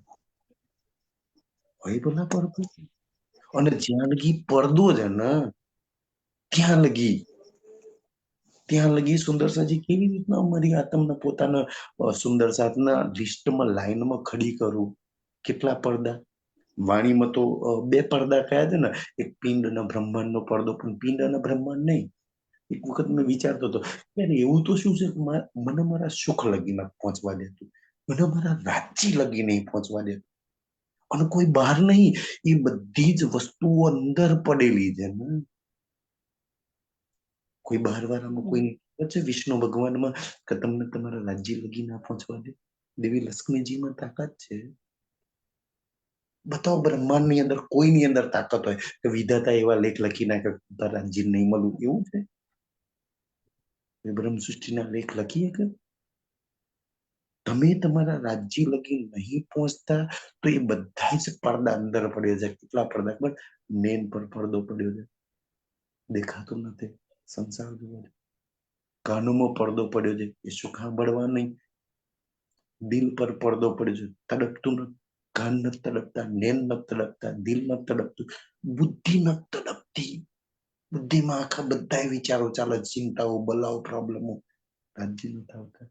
હોય ભલા પડદો. અને જ્યાં લગી પડદો છે ને ત્યાં લગી, ત્યાં લગી સુંદર સાજી કેવી રીતના અમારી આત્મના પોતાના સુંદર સાથના લિસ્ટમાં લાઈનમાં ખડી કરું. કેટલા પડદા વાણીમાં તો બે પડદા કયા છે ને, એક પિંડ અને બ્રહ્માંડ નો પડદો, પણ પિંડ અને બ્રહ્માંડ નહીં, એક વખત મેં વિચારતો હતો યાર એવું તો શું છે કે મને મારા સુખ લગીમાં પહોંચવા દેતું, મને મારા રાજ્ય લગી નહીં પહોંચવા દેતું, અને કોઈ બહાર નહીં, એ બધી જ વસ્તુઓ અંદર પડેલી છે ને. કોઈ બહાર વાળામાં કોઈ છે વિષ્ણુ ભગવાનમાં કે તમને તમારા રાજ્ય લગી ના પહોંચવા દે? દેવી લક્ષ્મીજીમાં તાકાત છે. બતાવો બ્રહ્માંડ ની અંદર કોઈની અંદર તાકાત હોય કે વિધાતા એવા લેખ લખી નાખે રાજ્ય નહીં મળવું? એવું છે? બ્રહ્મ સૃષ્ટિના લેખ લખીએ કે તમે તમારા રાજ્ય લગી નહીં પહોંચતા તો એ બધા જ પડદા અંદર પડ્યો છે. કેટલા પડદા ખબર? મેન પર પડદો પડ્યો છે, દેખાતો નથી. સંસાર જોવો, કાનોમાં પડદો પડ્યો છે, એ શું સાંભળવા નહીં. દિલ પર પડદો પડ્યો છે, તડપતું નથી. કાન નથી તડપતા, નેન નથી તડપતા, દિલ નથી તડપતું, બુદ્ધિ નથી તડપતી. બુદ્ધિમાં આખા બધા વિચારો ચાલે, ચિંતાઓ, બલાઓ, પ્રોબ્લેમો. રાજ્ય નથી આવતા.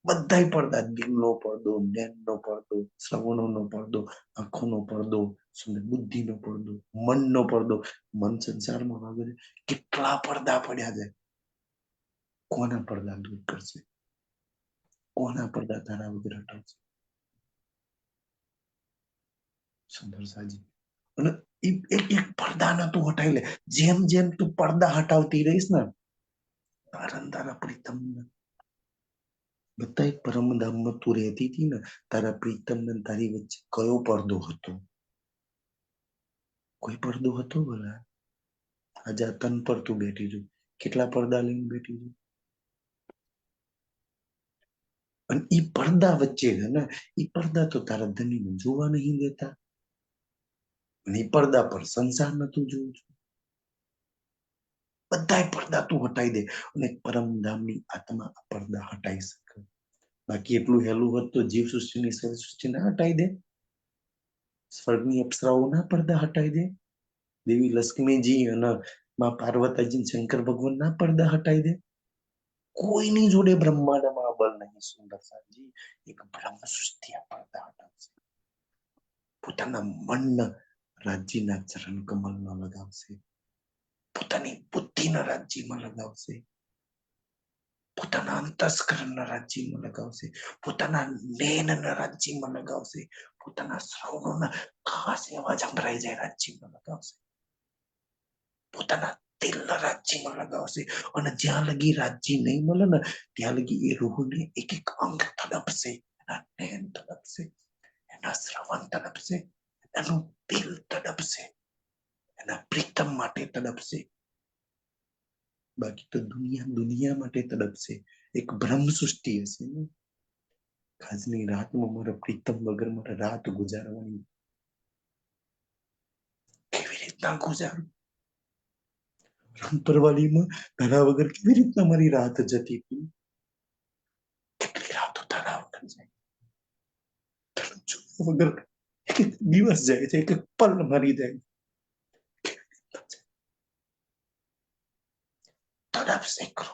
બધા પડદા, દિલનો પડદો, જ્ઞાનનો પડદો, શ્રવણોનો પડદો, આંખોનો પડદો, બુદ્ધિનો પડદો, મનનો પડદો. મન સંસારમાં વાગે છે. કેટલા પડદા પડ્યા છે. કોના પડદા દૂર કરશે? કોના પડદા તારા વગર હટાવશે? સુંદર સાજી. અને એક પડદાના તું હટાવી લે. જેમ જેમ તું પડદા હટાવતી રહીશ ને, તારા પ્રીતમ બધા પરમધામમાં તું રહેતી હતી ને, તારા પ્રીતમ ને તારી વચ્ચે કયો પડદો હતો? કોઈ પડદો હતો ભલા? આજે આ તન પર તું બેઠી છું, કેટલા પડદા લઈને બેઠી છું? અને ઈ પડદા વચ્ચે છે ને, ઈ પડદા તો તારા ધણીને જોવા નહીં દેતા, અને ઈ પડદા પર સંસાર નતું જોવું છું. બધા પડદા તું હટાઈ દે, અને પરમધામની આત્મા આ પડદા હટાઈ શકે. બાકી એટલું હેલું હોત તો જીવ સૃષ્ટિની સૃષ્ટિ ના હટાઈ દે? સ્વર્ગની અપ્સરાઓ ના પડદા હટાઈ દે? દેવી લક્ષ્મીજી અને માં પાર્વતીજી શંકર ભગવાન ના પડદા હટાઈ દે? કોઈની જોડે બ્રહ્માંડમાં બળ નહીં. સુંદર સાજી, એક બ્રહ્મ સૃષ્ટિ આ પડદા હટાવશે. પોતાના મનના રાજ્યના ચરણ કમલમાં લગાવશે, પોતાની બુદ્ધિના રાજ્યમાં લગાવશે, પોતાના અંતસ્કરણના રાજ્યમાં લગાવશે, પોતાના નેનના રાજ્યમાં લગાવશે, પોતાના શ્રવણોના ખાસ એવા સંભળાઈ જાય રાજ્યમાં લગાવશે, પોતાના દિલના રાજ્યમાં લગાવશે. અને જ્યાં લગી રાજ્ય નહીં મળે ને, ત્યાં લગી એ રૂહને એક એક અંગ તડપશે. એના નેન તડપશે, એના શ્રવણ તડપશે, એનું દિલ તડપશે, એના પ્રીતમ માટે તડપશે. બાકી તો દુનિયા માટે તડપશે. એક બ્રહ્મ સૃષ્ટિ હશે ને, આજની રાતમાં મારા પ્રીતમ વગર મારે રાત ગુજારવાની, કેવી રીતના ગુજારું? રંગપરવાલીમાં તારા વગર કેવી રીતના મારી રાત જતી હતી? કેટલી રાતો તારા વગર જાય, વગર એક દિવસ જાય છે, એક પલ મારી જાય. તડપશે કરો,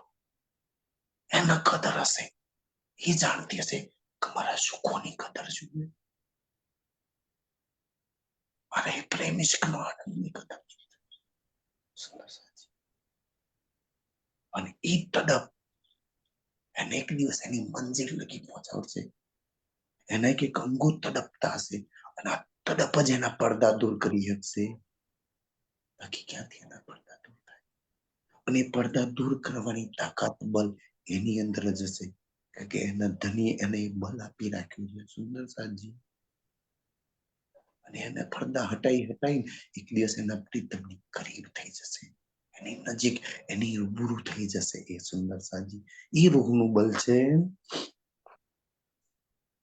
એના કદર હશે. એ જાણતી હશે કે મારા સુખોની કદર જોઈએ, મારા એ પ્રેમ ઇશ્કનો આનંદની કદર જોઈએ. સુંદર સાચી. અને એ તડપ એને એક દિવસ એની મંજિલ લગી પહોંચાડશે. એને એક અંગો તડપતા હશે, અને આ તડપ જ એના પડદા દૂર કરી શકશે. બાકી ક્યાંથી એના પડદા દૂર થાય? અને પડદા દૂર કરવાની તાકાત, બલ એની અંદર જ હશે, કે એના ધની એને બલ આપી રાખ્યું છે. સુંદર સાજી. અને એને પડદા હટાઈ એક દિવસ એના પ્રીતમની કરીબ થઈ જશે, એની નજીક, એની રૂબરૂ થઈ જશે. એ સુંદર સાજી, એ રૂહનું બલ છે.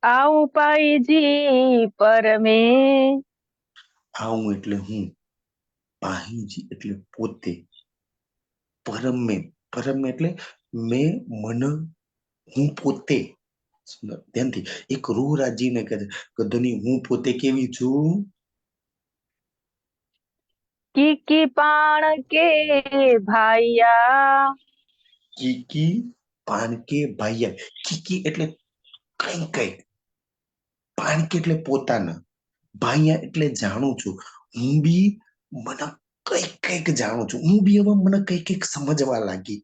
આવું પાઈજી પરમે. આવું એટલે હું, પાહીજી એટલે પોતે, પરમે, પરમ એટલે મેં, મન, હું પોતે. ધ્યાનથી એક રૂહ રાજીને કહે છે કે ધની હું પોતે કેવી છું? કીકી પાણ કે ભાઈયા. કીકી પાન કે ભાઈયા. કીકી એટલે કઈ, પાન કે એટલે પોતાના, ભાઈયા એટલે જાણું છું. હું બી મને કઈક કઈક જાણું છું. હું બી હવે મને કઈક કઈક સમજવા લાગી.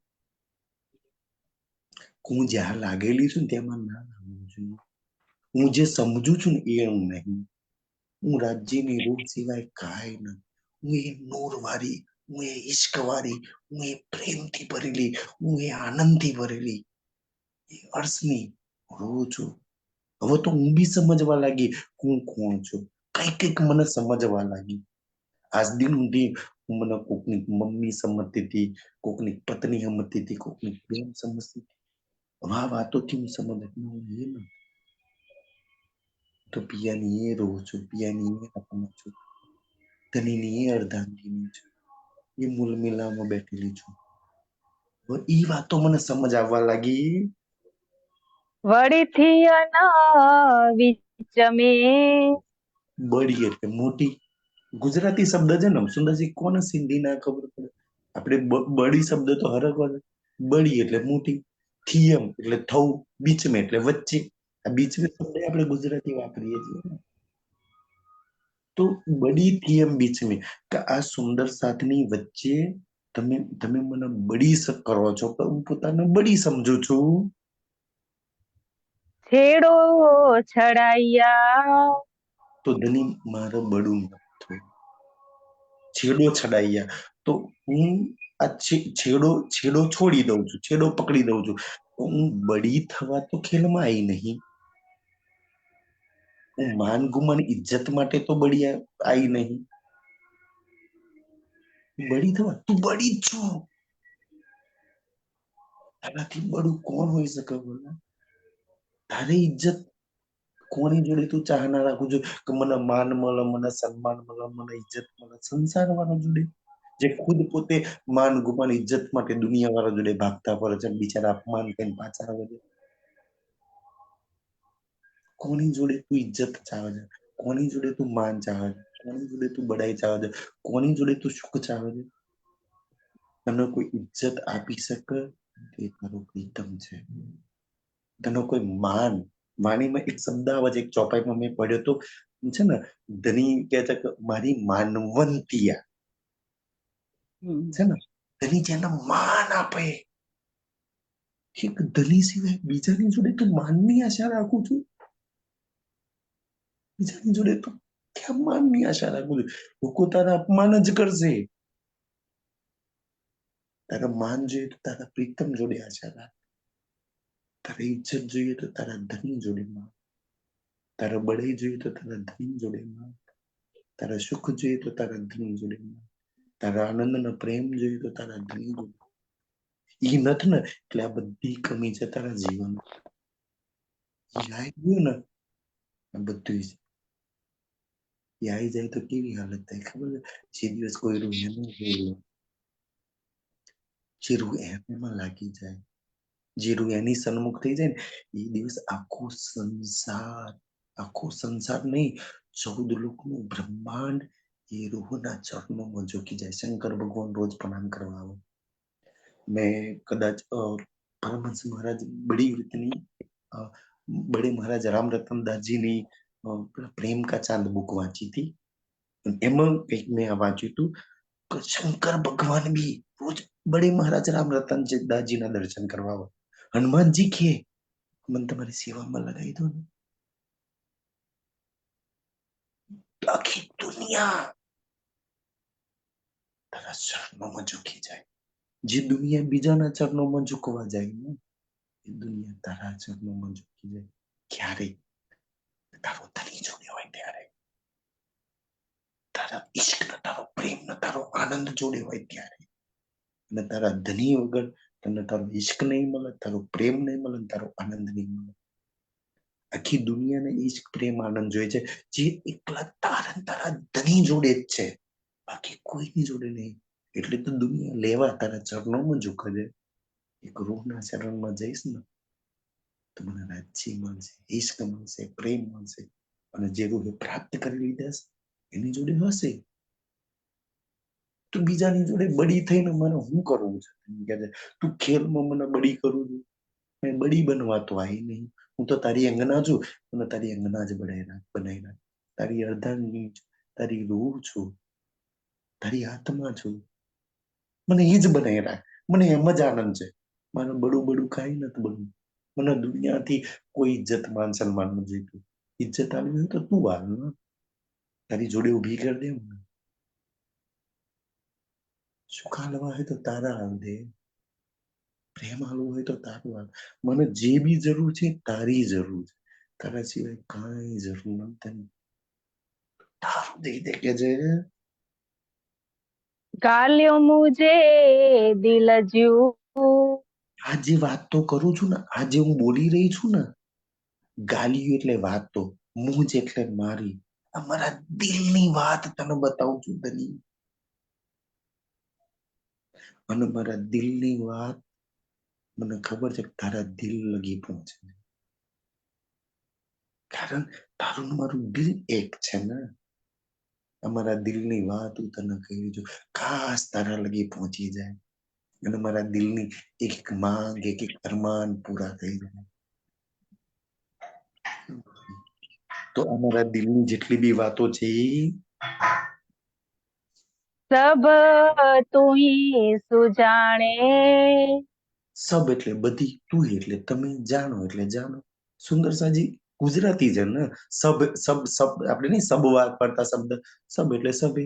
હું જ્યાં લાગેલી છું ને તેમાં ના લાગવું જોઈએ. હું જે સમજુ છું ને એ હું નહીં. હું રાજ્યની રૂપ સિવાય કાંઈ નથી. હું એ નૂર વાળી, હું એ ઈશ્ક વાળી, હું એ પ્રેમથી ભરેલી, હું એ આનંદથી ભરેલી એ અર્શની રૂ છું. હવે તો હું બી સમજવા લાગી હું કોણ છું. કઈક કઈક મને સમજવા લાગી. આજ દિન સુધી હું મને કોકની મમ્મી સમજતી હતી, કોકની પત્ની સમજતી હતી, કોકની બેન સમજતી હતી. આ વાતોથી હું સમજ એ નથી. તો પિયાની એ રહું છું, પિયાની એ રકમ છું, ધનીની એ અર્ધાંગીની છું, એ મૂલ મિલામાં બેઠેલી છું. એ વાતો મને સમજ આવવા લાગી. વળી વિચમે બળી એટલે મોટી. ગુજરાતી શબ્દ છે ને સુંદરજી, કોને સિંધી ના ખબર પડે? આપણે બળી શબ્દ તો હરકવા. બળી એટલે મોટી, થિયમ એટલે થવું, બીચમે એટલે વચ્ચે. આ બીચમે શબ્દ આપણે ગુજરાતી વાપરીએ છીએ. તો બડી થિયમ બીચમે, કે આ સુંદર સાથની વચ્ચે તમે તમે મને બળી કરો છો, પણ હું પોતાને બળી સમજુ છું. છેડો છડાયા. તો ધની મારે બળું નથી. છેડો છડાયા તો હું આ છેડો છેડો છોડી દઉં છું, છેડો પકડી દઉં છું. હું બળી થવા તો ખેલમાં આવી નહીં. હું માન ગુમાન ઇજ્જત માટે તો બળી આવી નહીં. બળી થવા તું બળી જ છું. તારાથી બળું કોણ હોઈ શકે? બોલા, તારી ઇજ્જત કોની જોડે તું ચાહના રાખું છું કે મને માન મળે, મને સન્માન મળે, મને ઇજ્જત મળે? સંસાર વાળા જોડે, જે ખુદ પોતે માન ગુમાન ઇજ્જત માટે દુનિયા વાળા જોડે ભાગતા ફરે છે, બિચારા અપમાન કરીને પાછા આવે છે. કોની જોડે તું ઇજ્જત ચાહે છે? કોની જોડે તું માન ચાહે છે? કોની જોડે તું બડાઈ ચાહે છે? કોની જોડે તું સુખ ચાહે છે? તને કોઈ ઇજ્જત આપી શકે તે તારો પ્રીતમ છે. તને કોઈ માન, વાણીમાં એક શબ્દ આવે છે, એક ચોપાઈમાં મેં પડ્યો તો છે ને, ધની કહે છે કે મારી માનવંતિયા છે ને, ધની જેને માન આપે. એક ધની સિવાય બીજાની જોડે તું માનની આશા રાખું છું? બીજાની જોડે તું કેમ માનની આશા રાખું છું? લોકો તારા અપમાન જ કરશે. તારા માન જોઈએ તો તારા પ્રીતમ જોડે આશા રાખ. તારી ઇજ્જત જોઈએ તો તારા ધની જોડે માંગ. તારા બળાઈ જોઈએ તો તારા ધની જોડે માંગ. તારા સુખ જોઈએ તો તારા ધની જોડે માંગ. તારા આનંદ અને પ્રેમ જોઈએ તો તારા ધની જોડે. ઈ નથી ને એટલે આ બધી કમી છે તારા જીવન. ઈ આવી ગયું ને આ બધું જ. એ આવી જાય તો કેવી હાલત થાય ખબર છે? જે દિવસ કોઈ રૂ એનું હોય, જે રૂ એમાં લાગી જાય, જે રૂ એની સન્મુખ થઈ જાય ને, એ દિવસ આખો સંસાર નહીં, 14 લોકનું બ્રહ્માંડ એ રૂહના ચરણોમાં ઝૂકી જાય. શંકર ભગવાન રોજ પ્રણામ કરવા આવે. મેં કદાચ પરમહંસ મહારાજ બડી રીતની બડે મહારાજ રામ રતન દાસજીની પ્રેમ કા ચાંદ બુક વાંચી હતી. એમાં કંઈક મેં વાંચ્યું હતું કે શંકર ભગવાન બી રોજ બડે મહારાજ રામ રતન દાસજીના દર્શન કરવા આવે. હનુમાનજી કે મને તમારી સેવામાં લગાવી દો ને, આખી દુનિયા તારા ચરણોમાં ઝૂકી જાય. જે દુનિયા બીજાના ચરણોમાં ઝૂકવા જાય ને, એ દુનિયા તારા ચરણોમાં ઝૂકી જાય. ક્યારે? તારો ધણી જોડે હોય ત્યારે. તારા ઈશ્ક ને તારો પ્રેમ ને તારો આનંદ જોડે હોય ત્યારે. અને તારા ધણી વગર તને તારો ઈશ્ક નહીં મળે, તારો પ્રેમ નહીં મળે, તારો આનંદ નહીં મળે. આખી દુનિયાને ઈશ્ક પ્રેમ આનંદ જોઈએ છે જે એકલા તારા ધણી જોડે જ છે, બાકી કોઈની જોડે નહીં. એટલે તો દુનિયા લેવા તારા ચરણોમાં ઝૂકે છે. એક રૂહના ચરણમાં જઈશ ને તો મને રાજ્ય મળશે, ઈશ્ક મળશે, પ્રેમ મળશે. અને જે રૂહે પ્રાપ્ત કરી લીધા છે એની જોડે હશે. તું બીજાની જોડે બળી થઈને મને હું કરવું છે? તું ખેલમાં મને બળી કરું છું. મેં બળી બનવા તો આવી નહીં. હું તો તારી અંગના છું, મને તારી અંગના જ બનાવી નાખ. તારી અર્ધાંગી છું, તારી રૂહ છું, તારી હાથમાં છું. મને એ જ બનાવી રાખ. મને એમ જ આનંદ છે. મારે બડું બડું કાંઈ નથી બનવું. મને દુનિયાથી કોઈ ઇજ્જત માન સન્માન નથી જોઈતું. ઇજ્જત આવી હોય તો તું હાલ ને, તારી જોડે ઊભી કરી દે મને. સુખ હાલવા હોય તો તારા હાલ દે, પ્રેમ હાલવું હોય તો તારું હાલ. મને જે બી જરૂર છે તારી જરૂર છે. તારા સિવાય કાંઈ જરૂર નથી. તારું દઈ દે કે છે. ગાલ્યો મુજે દિલ જ્યું. આ જે વાત તો કરું છું ને, આ જે હું બોલી રહી છું ને, ગાલિયું એટલે વાતો, મુજ એટલે મારી. આ મારા દિલની વાત તને બતાવું છું તની. અને મારા દિલની વાત મને ખબર છે કે તારા દિલ લગી પહોંચે, કારણ તારું ને મારું દિલ એક છે ને. અમારા દિલની વાત હું તને કહી છું, ખાસ તારા લગી પહોંચી જાય અને મારા દિલની એક એક માંગ, એક એક અરમાન પૂરા થઈ જાય. તો અમારા દિલની જેટલી બી વાતો છે સબ તું હી સુજાણે. સબ એટલે બધી, તું એટલે તમે, જાણો એટલે જાણો. સુંદર સાજી ગુજરાતી છે ને. સબ સબ સબ આપણે નહીં સબ વાપરતા શબ્દ. સબ એટલે સભે,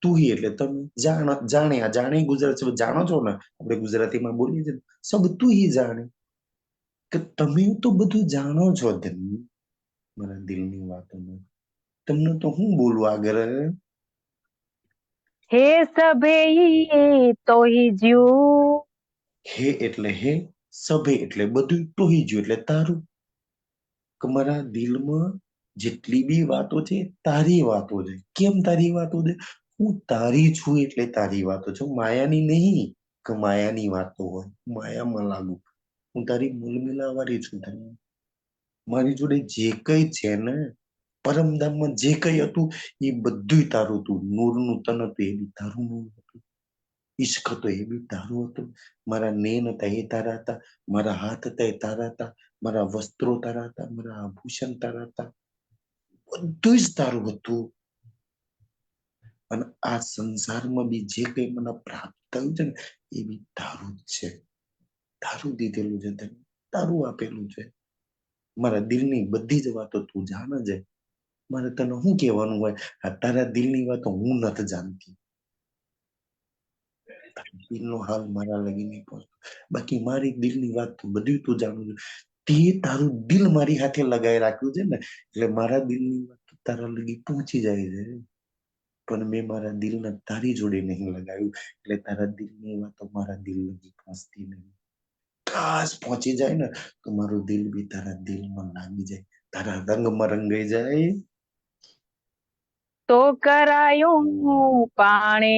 તું એટલે તમે, જાણે આ જાણે ગુજરાત જાણો છો ને, આપણે ગુજરાતીમાં બોલીએ છીએ સબ તું જાણે, કે તમે તો બધું જાણો છો. ધન્ય મારા દિલની વાતોમાં તમને તો હું બોલું આગળ. હે સભે તો હી જ્યું. હે એટલે હે, સભે એટલે બધું, ટોહી જ્યું એટલે તારું. કે મારા દિલમાં જેટલી બી વાતો છે તારી વાતો છે. કેમ તારી વાતો છે? હું તારી છું એટલે તારી વાતો છે. માયાની નહીં કે માયાની વાતો હોય, માયામાં લાગુ. હું તારી મૂલમિલાવાળી છું. તને મારી જોડે જે કઈ છે ને, પરમધામમાં જે કઈ હતું એ બધું તારું હતું. નૂરનું તન હતું એ બી તારું નૂર હતું. ઈશ્ક હતો એ બી તારું હતું. મારા નેન હતા એ તારા હતા. મારા હાથ હતા એ તારા હતા. મારા વસ્ત્રો તારા હતા. મારા આભૂષણ તારા હતા. બધું જ તારું હતું. અને આ સંસારમાં બી જે કઈ મને પ્રાપ્ત થયું છે ને એ બી તારું જ છે. તારું દીધેલું છે, તને તારું આપેલું છે. મારા દિલની બધી જ વાતો તું જાણે છે. મારે તને શું કહેવાનું હોય? આ તારા દિલની વાતો હું નથી જાણતી. દિલનો હાલ મારા લગી નહીં પહોંચતો. બાકી મારી દિલની વાત તો બધું તું જાણું છું. તે તારું દિલ મારી હાથે લગાવી રાખ્યું છે ને, એટલે મારા દિલની વાત તારા લગી પહોંચી જાય છે. પણ મેં મારા દિલને તારી જોડે નહીં લગાવ્યું, એટલે તારા દિલની વાતો મારા દિલ લગી પહોંચતી નહીં. ખાસ પહોંચી જાય ને તો મારું દિલ બી તારા દિલમાં લાગી જાય, તારા રંગમાં રંગાઈ જાય. તો કરાયું પાણે.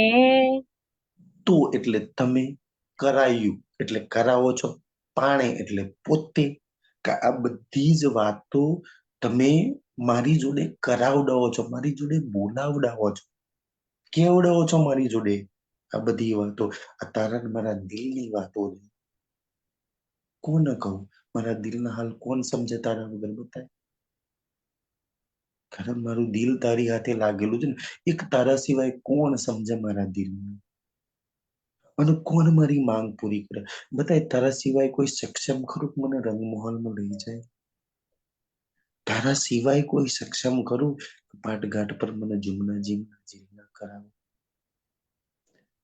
તો એટલે તમે, કરાયું એટલે કરાવો છો, પાણે એટલે પોતે. કે આ બધી જ વાતો તમે મારી જોડે કરાવડાવો છો, મારી જોડે બોલાવડાવો છો, કેવડાવો છો મારી જોડે. આ બધી વાતો આ તારા મારા દિલની વાતો છે. કોને કહું? મારા દિલના હાલ કોણ સમજે તારા વગર? બતાય. કારણ મારું દિલ તારી હાથે લાગેલું છે ને, એક તારા સિવાય કોણ સમજે મારા દિલને? અને કોણ મારી માંગ પૂરી કરે? બતાય. તારા સિવાય કોઈ સક્ષમ ખરું મને રંગમહોલમાં લઈ જાય? તારા સિવાય કોઈ સક્ષમ ખરું પાટઘાટ પર મને જમના જીવના કરાવે?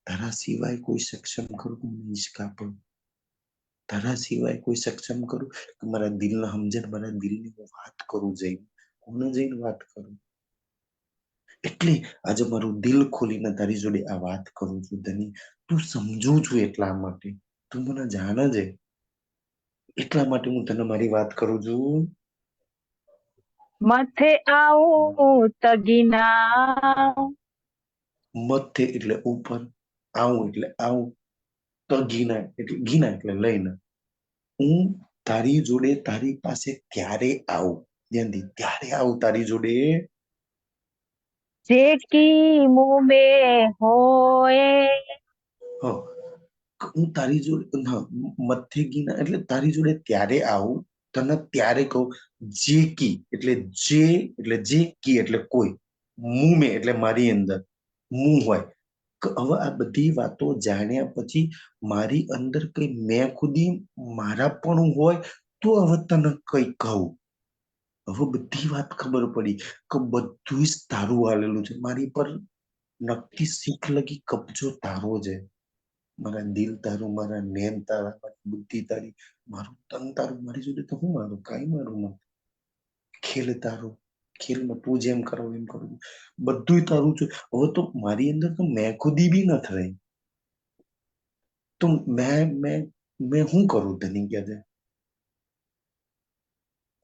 તારા સિવાય કોઈ સક્ષમ ખરું મને ઈશ્કા પર? તારા સિવાય કોઈ સક્ષમ કરું કે મારા દિલને સમજણ, મારા દિલની હું વાત કરું જઈને? કોને જઈને વાત કરું? એટલે આજે મારું દિલ ખોલીને તારી જોડે આ વાત કરું છું. ધની તું સમજું છું એટલા માટે, તું મને જાણે છે એટલા માટે હું તને મારી વાત કરું છું. મથે આવું તગીના. મથે એટલે ઉપર, આવું એટલે આવું, તો ઘીના એટલે ઘીના એટલે લઈને. હું તારી જોડે તારી પાસે ત્યારે આવું, ધ્યાનથી, ત્યારે આવું તારી જોડે. જે કી મું મે હોએ. હું તારી જોડે મથે ગીના એટલે તારી જોડે ત્યારે આવું, તને ત્યારે કહું. જે કી એટલે જે કી એટલે કોઈ, મું મે એટલે મારી અંદર, હું હોય. હવે આ બધી વાતો જાણ્યા પછી મારી અંદર કઈ મેં ખુદી મારા પણ હોય તો હવે તને કઈ કહું. હવે બધી વાત ખબર પડી કે બધું જ તારું હાલેલું છે. મારી પર નક્કી શીખ લગી કબજો તારો છે. મારા દિલ તારું, મારા નેમ તારા, મારી બુદ્ધિ તારી, મારું તન તારું. મારી જોડે તો હું મારું કાંઈ મારું નથી. ખેલ તારું, ખેલમાં તું જેમ કરો એમ કરું, બધું તારું છે. હવે તો મારી અંદર તો મેં ખુદી બી નથી રહી. તો મેં શું કરું તને ક્યાં છે?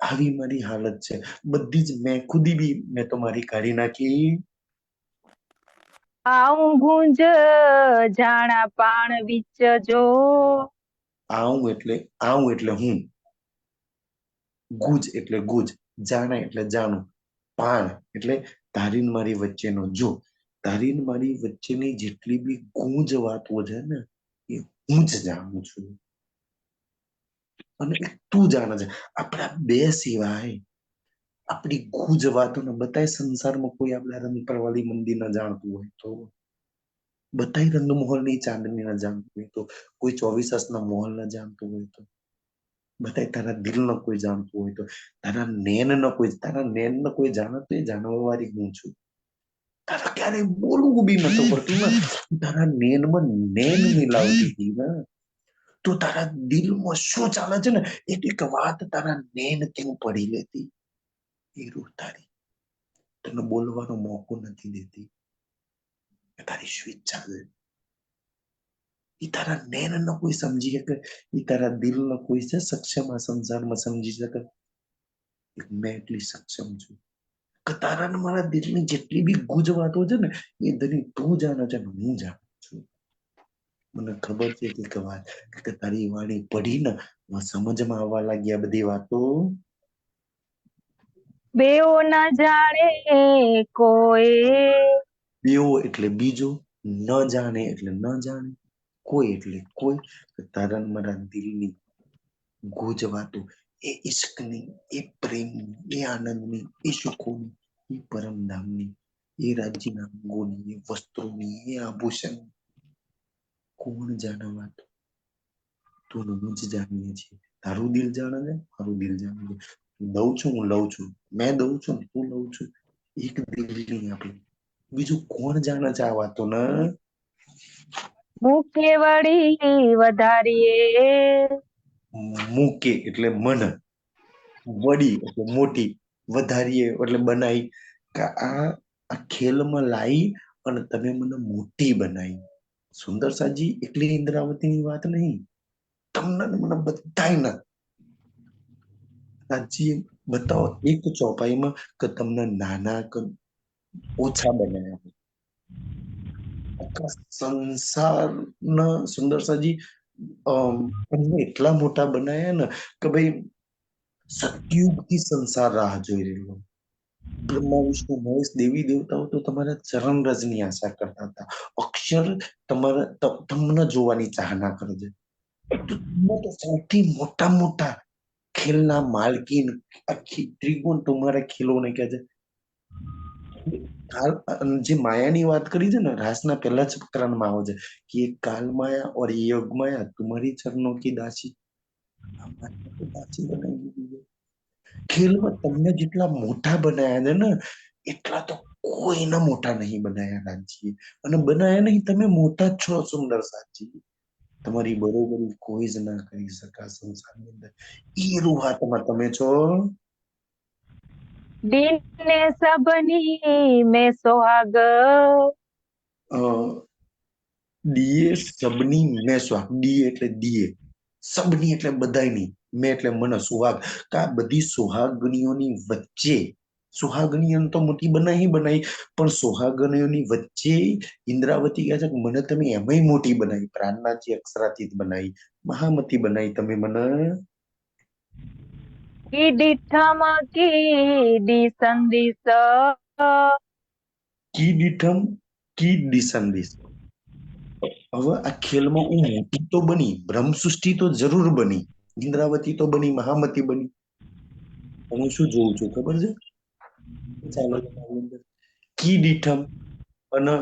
આવી મારી હાલત છે. બધી જ મેં ખુદી બી મેં તો મારી કાઢી નાખી. આવું ગુંજ જાણા પાણ વિચ જો. આવું એટલે હું, ગુજ એટલે ગુજ, જાણા એટલે જાણું, પાણ એટલે તારી ને મારી વચ્ચેનો જો. તારી ને મારી વચ્ચેની જેટલી બી ગુંજ વાતો છે ને એ હું જ જાણું છું અને તું જાણે છે. આપણા બે સિવાય આપણી ગુજ વાતોને બતાય સંસારમાં કોઈ આપણા રંગપરવાળી મંદિર ન જાણતું હોય તો, બતાય રંગમહોલ ની ચાંદની ન જાણતું હોય તો, કોઈ 24 ના મોહલ ન જાણતું હોય તો, બતાય તારા દિલ ન કોઈ જાણતું હોય તો, તારા નેન ન કોઈ જાણે તો એ જાણવા વાળી હું છું. તારા ક્યારેય બોલવું બી નતું પડતું ને, તારા નેનમાં નેન મિલાવતી હતી ને. તો તારા દિલમાં શું ચાલે છે ને એક એક વાત તારા નેન કેવું પડી લેતી. એ રૂહ તારી તને બોલવાનો મોકો નથી દેતી. તારી સ્વેચ્છા છે. એ તારા નેન ન કોઈ સમજી શકે, એ તારા દિલ ન કોઈ છે સક્ષમ આ સંસારમાં સમજી શકે? મેં એટલી સક્ષમ છું કે તારા ને મારા દિલની જેટલી બી ગુજ વાતો છે ને એ દરેક તું જાણે છે ને હું જાણું છું. મને ખબર છે કે તારી વાણી પડી ને સમજમાં આવવા લાગ્યા બધી વાતો. બેઓ ના જાણે કોઈ. બેવો એટલે બીજો, ન જાણે એટલે ન જાણે, કોઈ એટલે કોઈ. તારા ને મારા દિલની ગુજ વાતો, એ ઈશ્કની, એ પ્રેમની, એ આનંદની, એ સુખોની, એ પરમધામની, એ રાજ્યના અંગોની, એ વસ્ત્રોની, એ આભૂષણ, કોણ જાણે વાતો? તું હું જ જાણીએ છીએ. તારું દિલ જાણે છે, મારું દિલ જાણે છે. દઉં છું હું લઉં છું, મેં દઉં છું તું લઉં છું. એક દિલ ની આપી બીજું કોણ જાણે છે આ વાતો ને? મુખે વળી વધારીએ. મૂકે એટલે મન, વડી એટલે મોટી, વધારીએ એટલે બનાવી. આ ખેલમાં લાવી અને તમે મને મોટી બનાવી. સુંદર સાજી એકલી ઇન્દ્રાવતીની વાત નહીં, તમને મને બધાય સાચી બતાવો એક ચોપાઈમાં કે તમને નાના કે ઓછા બનાવ્યા. આખા સંસારના સુંદર સાજી તમને એટલા મોટા બનાવ્યા ને કે ભાઈ સતયુગથી સંસાર રાહ જોઈ રહ્યો. બ્રહ્મા વિષ્ણુ મહેશ દેવી દેવતાઓ તો તમારા ચરણ રજની આશા કરતા હતા. અક્ષર તમને જોવાની ચાહના કરે છે. તો સૌથી મોટા મોટા ખેલના માલકીન આખી ત્રિગુણ તમારા ખેલોને કહે છે. જે માયાની વાત કરી છે ને રાસના પહેલા જ પ્રકરણમાં આવે છે કે કાલ માયા और योग माया तुम्हारी चरणों की दासी. દાસી બનાવી દીધી. ખેલમાં તમને જેટલા મોટા બનાયા છે ને એટલા તો કોઈના મોટા નહીં બનાયા રાજી. અને બનાયા નહીં તમે મોટા જ છો સુંદર સાજી. તમારી બરોબરી કોઈ જ ના કરી શકા સંસારની અંદર. એ રૂહાતમાં તમે છો. દિને સબની મેં સોહાગ. ડીએ સબની મેં સ્વાગ. ડીએ એટલે દીએ, સબની એટલે બધાની, મેં એટલે મને સુહાગ. કે આ બધી સુહાગણીઓની વચ્ચે, સુહાગણીઓ તો મોટી બનાવી પણ સુહાગણીઓની વચ્ચે ઇન્દ્રાવતી કહે છે કે મને તમે એમાંય મોટી બનાવી, પ્રાણનાથી અક્ષરાથી બનાવી, મહામતી બનાવી તમે મને. કીડી ઠમ કીડી સંદીસ. કી દીઠમ કી દિસંદિસ. હવે આ ખેલમાં હું મોટી તો બની, બ્રહ્મ સૃષ્ટિ તો જરૂર બની, ઇન્દ્રાવતી તો બની, મહામતી બની. હું શું જોઉં છું ખબર છે? ચાલો કી દીઠમ અને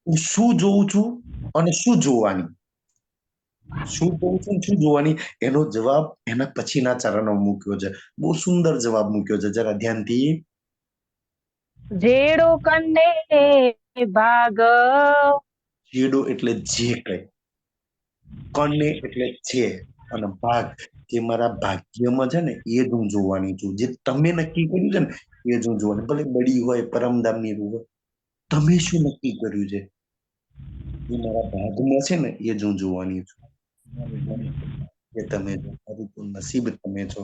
હું શું જોઉં છું અને શું જોવાની, શું જોઉં છું ને શું જોવાની, એનો જવાબ એના પછીના ચરણો મૂક્યો છે. બહુ સુંદર જવાબ મૂક્યો છે, જરા ધ્યાનથી. જેડો કન્ને ભાગ, જેડો એટલે જે કઈ, કને એટલે છે, અને ભાગ જે મારા ભાગ્યમાં છે ને એ જ હું જોવાની છું. જે તમે નક્કી કર્યું છે ને એ જ હું જોવાની. ભલે બળી હોય, પરમધામની રૂહ હોય, તમે શું નક્કી કર્યું છે એ મારા ભાગમાં છે ને એ જ હું જોવાની છું. એ તમે છો, મારું તો નસીબ તમે છો.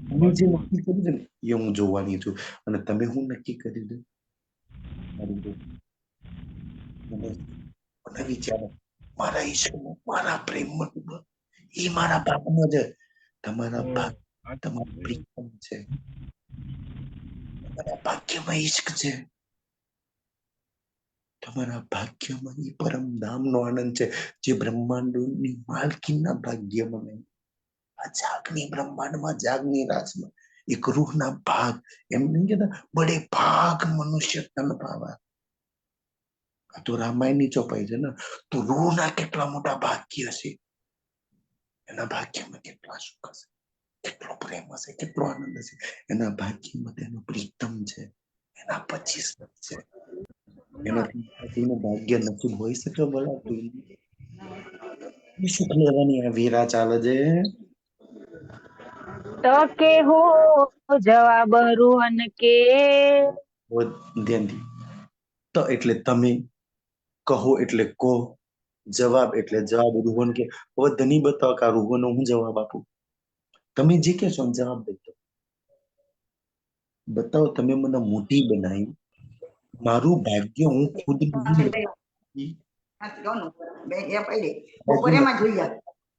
તમે જે નક્કી કર્યું છે ને એ હું જોવાની છું. અને તમે શું નક્કી કર્યું છે? મારું તો મને મને વિચારો, મારા ઈશ્વરમાં, મારા પ્રેમમાં ડૂબો. એ મારા ભાગમાં છે. તમારા ભાગ, તમારા પ્રીતમ છે. તમારા ભાગ્યમાં ઈશ્ક છે. તમારા ભાગ્યમાં એ પરમ ધામનો આનંદ છે, જે બ્રહ્માંડોની માલકીના ભાગ્યમાં નહીં. આ જાગની બ્રહ્માંડમાં, જાગની રાજમાં એક રૂહના ભાગ, એમ નહીં કહેતા બડે ભાગ મનુષ્ય તન પાવા. આ તો રામાયણની ચોપાઈ છે ને. તો રૂહના કેટલા મોટા ભાગ્ય છે, એના ભાગ્યમાં કેટલા સુખ હશે, કેટલો પ્રેમ હશે, કેટલો આનંદ હશે. એના ભાગ્યમાં તેનો પ્રીતમ છે, એના પછી છે. એનાથી કોઈનું ભાગ્ય નસીબ હોઈ શકે ભલા કોઈનું? સુખ લેવાની આ વીરા ચાલે છે. તકે હો જવાબ રોહન કે, બહુ ધ્યાનથી. તો એટલે તમે, કહો એટલે કહો, જવાબ એટલે જવાબ. રૂહન કે હવે ધની બતાવો કે આ રૂહનનો હું જવાબ આપું. તમે જે કહેશો ને જવાબ દેજો. બતાવો, તમે મને મોટી બનાવી. મારું ભાગ્ય હું ખુદ નહીં બદલી.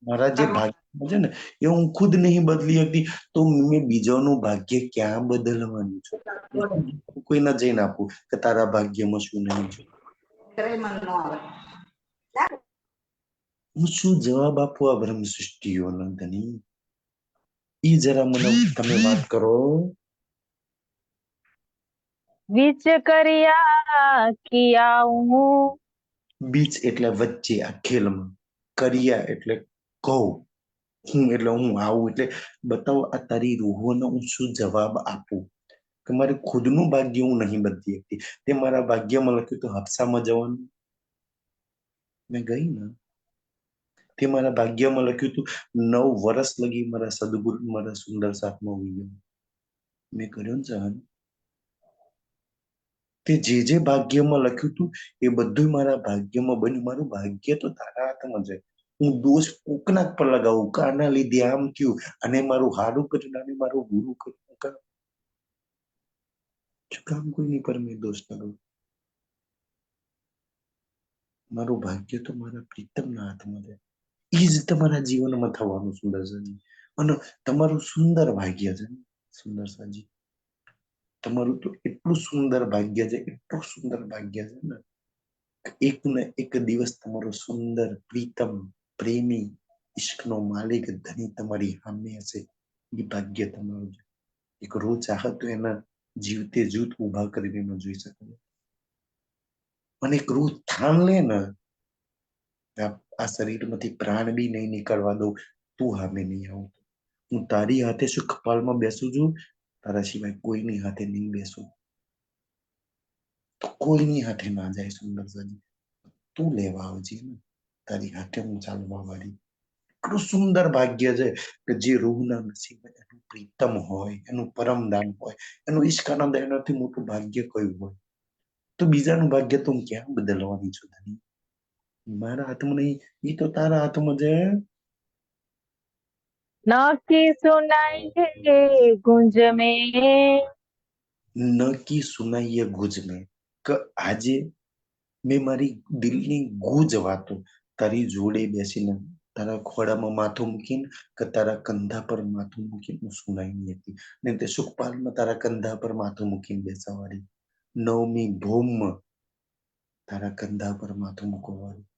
મારા જે ભાગ્ય છે ને એ હું ખુદ નહીં બદલી શકતી, તો મેં બીજાનું ભાગ્ય ક્યાં બદલવાનું છે? કોઈને જઈને આપું કે તારા ભાગ્યમાં શું નહીં છે. હું શું જવાબ આપું આ બ્રહ્મ સૃષ્ટિઓ નંદની? ઈ જરા મને તમે વાત કરો. વિચ કર્યા કિયા હું, બીચ એટલે વચ્ચે, આ ખેલમાં. કર્યા એટલે કહું, હું એટલે હું આવું. એટલે બતાવો આ તારી રૂહોનો હું શું જવાબ આપું કે મારે ખુદનું ભાગ્ય હું નહીં બદલી શકતી. તે મારા ભાગ્યમાં લખ્યું તો હાદસામાં જવાનું, મેં ગઈ ને. તે મારા ભાગ્યમાં લખ્યું હતું 9 વર્ષ લગી મારા સદગુરુ મારા સુંદર સાથમાં હોઈ ગયો. મેં કર્યો ને સહન. તે જે ભાગ્યમાં લખ્યું હતું એ બધું મારા ભાગ્યમાં બન્યું. મારું ભાગ્ય તો તારા હાથમાં છે. હું દોષ કોકના પર લગાવું કે આના લીધે આમ થયું, અને મારું હારું કર્યું, અને મારું ગુરુ કર્યું. શું કામ કોઈની પર મેં દોષ લગાવું? મારું ભાગ્ય તો મારા પ્રીતમના હાથમાં છે. એ જ તમારા જીવનમાં થવાનું સુંદર સાજી. અને તમારું સુંદર ભાગ્ય છે સુંદર સાજી. તમારું તો એટલું સુંદર ભાગ્ય છે, એટલું સુંદર ભાગ્ય છે ને. એક ને એક દિવસ તમારો સુંદર પ્રીતમ પ્રેમી ઈશ્કનો માલિક ધની તમારી સામે હશે. એ ભાગ્ય તમારું છે. એક રોજ ચાહત તો એના જીવતે જૂથ ઉભા કરીને ન જોઈ શકે. અને એક રૂહ થાન લે ને, આ શરીરમાંથી પ્રાણ બી નહીં નીકળવા દઉં, તું સામે નહીં આવું. હું તારી હાથે શું કપાળમાં બેસું છું, તારા સિવાય કોઈની હાથે નહીં બેસું. તો કોઈની હાથે ના જાય સુંદર સાજી. તું લેવા આવજે ને, તારી હાથે હું ચાલવા વાળી. એટલું સુંદર ભાગ્ય છે કે જે રૂહના નસીબમાં એનું પ્રીતમ હોય, એનું પરમદાન હોય, એનું ઈશ્કાનંદ, એનાથી મોટું ભાગ્ય કયું હોય? તો બીજાનું ભાગ્ય તો હું ક્યાં બદલવાની છું ધની? મારા હાથમાં નહીં, એ તો તારા હાથમાં છે. નકી સુનાઈ હે ગુંજ में, ન કી સુનાઈએ ગુજ મેં, કે આજે મેં મારી દિલની ગુજ વાતો તારી જોડે બેસીને, તારા ખોડામાં માથું મૂકીને કે તારા કંધા પર માથું મૂકીને હું સુનાઈ હતી. ને તે સુખપાલમાં તારા કંધા પર માથું મૂકીને બેસાવાળી. નવમી ભૌમમાં તારા કંધા પર માથું મૂકવાવાળી.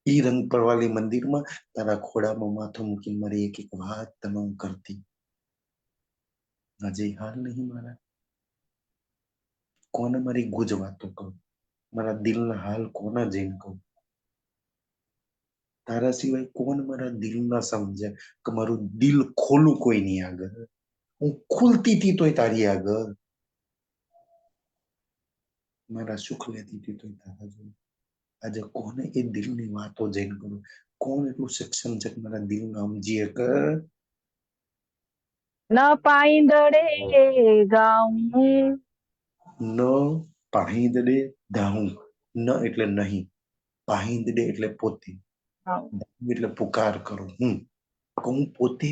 ઈ રંગ પરવાળી મંદિરમાં તારા ખોડામાં માથું મૂકીને મારી એક એક વાત તને હું કરતી. આજે હાલ નહીં મારા. કોને મારી ગુજ વાતો કહું? મારા દિલના હાલ કોના જઈને કહું? તારા સિવાય કોણ મારા દિલ ના સમજે કે મારું દિલ ખોલું કોઈની આગળ? હું ખુલતી હતી તોય તારી આગળ, મારા સુખ લેતી હતી તોય તારા જોડે. આજે કોને એ દિલની વાતો જઈને કરું? કોણ એટલું સક્ષમ છે કે મારા દિલ ના સમજીએ કે ન પાઈંદડે ગાઉં ન પાહિંદડે ધાઉં. ન એટલે નહીં, પાહિંદડે એટલે પોતે, ધાઉં એટલે પુકાર કરું. હું પોતે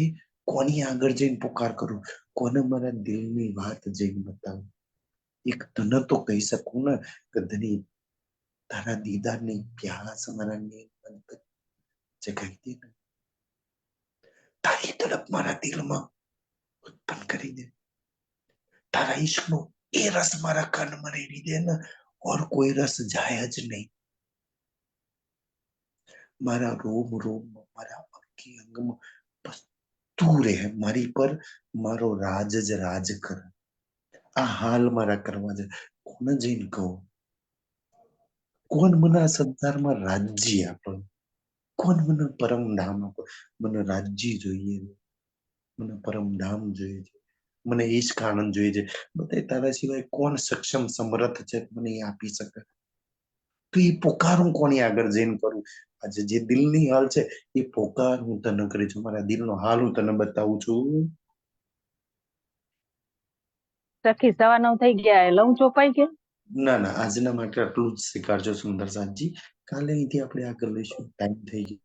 કોની આગળ જઈને પુકાર કરું? કોને મારા દિલની વાત જઈને બતાવું? એક તને તો કહી શકું ને કે ધની તારા દીદારની પ્યાસ મારા નેત્ર જગાઈ દે ને, તારી તડપ મારા દિલમાં ઉત્પન્ન કરી દે, તારા ઈશ્કનો એ રસ મારા કાનમાં રેડી દે ને, ઓર કોઈ રસ જાય જ નહીં. મારા રોમ રોમમાં, મારા અંગી અંગમાં બસ તું રહે, મારી પર મારો રાજ જ રાજ કર. આ હાલ મારા કરવા છે. કોને જઈને કહું? કોણ મને આ સંસારમાં રાજ્ય આપે? કોણ મને પરમ ધામ આપે? મને રાજ્ય જોઈએ છે, મને પરમ ધામ જોઈએ છે, મને ઈશ્ક આનંદ જોઈએ છે. બધા તારા સિવાય કોણ સક્ષમ સમર્થ છે મને એ આપી શકે? તો એ પોકાર હું કોની આગળ જઈને કરું? આજે જે દિલની હાલ છે એ પોકાર હું તને કરી છું, મારા દિલનો હાલ હું તને બતાવું છું. સખી 9:15 થઈ ગયા, લઉં ચોપાઈ કે? ના ના, આજના માટે આટલું જ સ્વીકારજો સુંદર સાજી. કાલે અહીંથી આપણે આગળ લઈશું, ટાઈમ થઈ ગયો.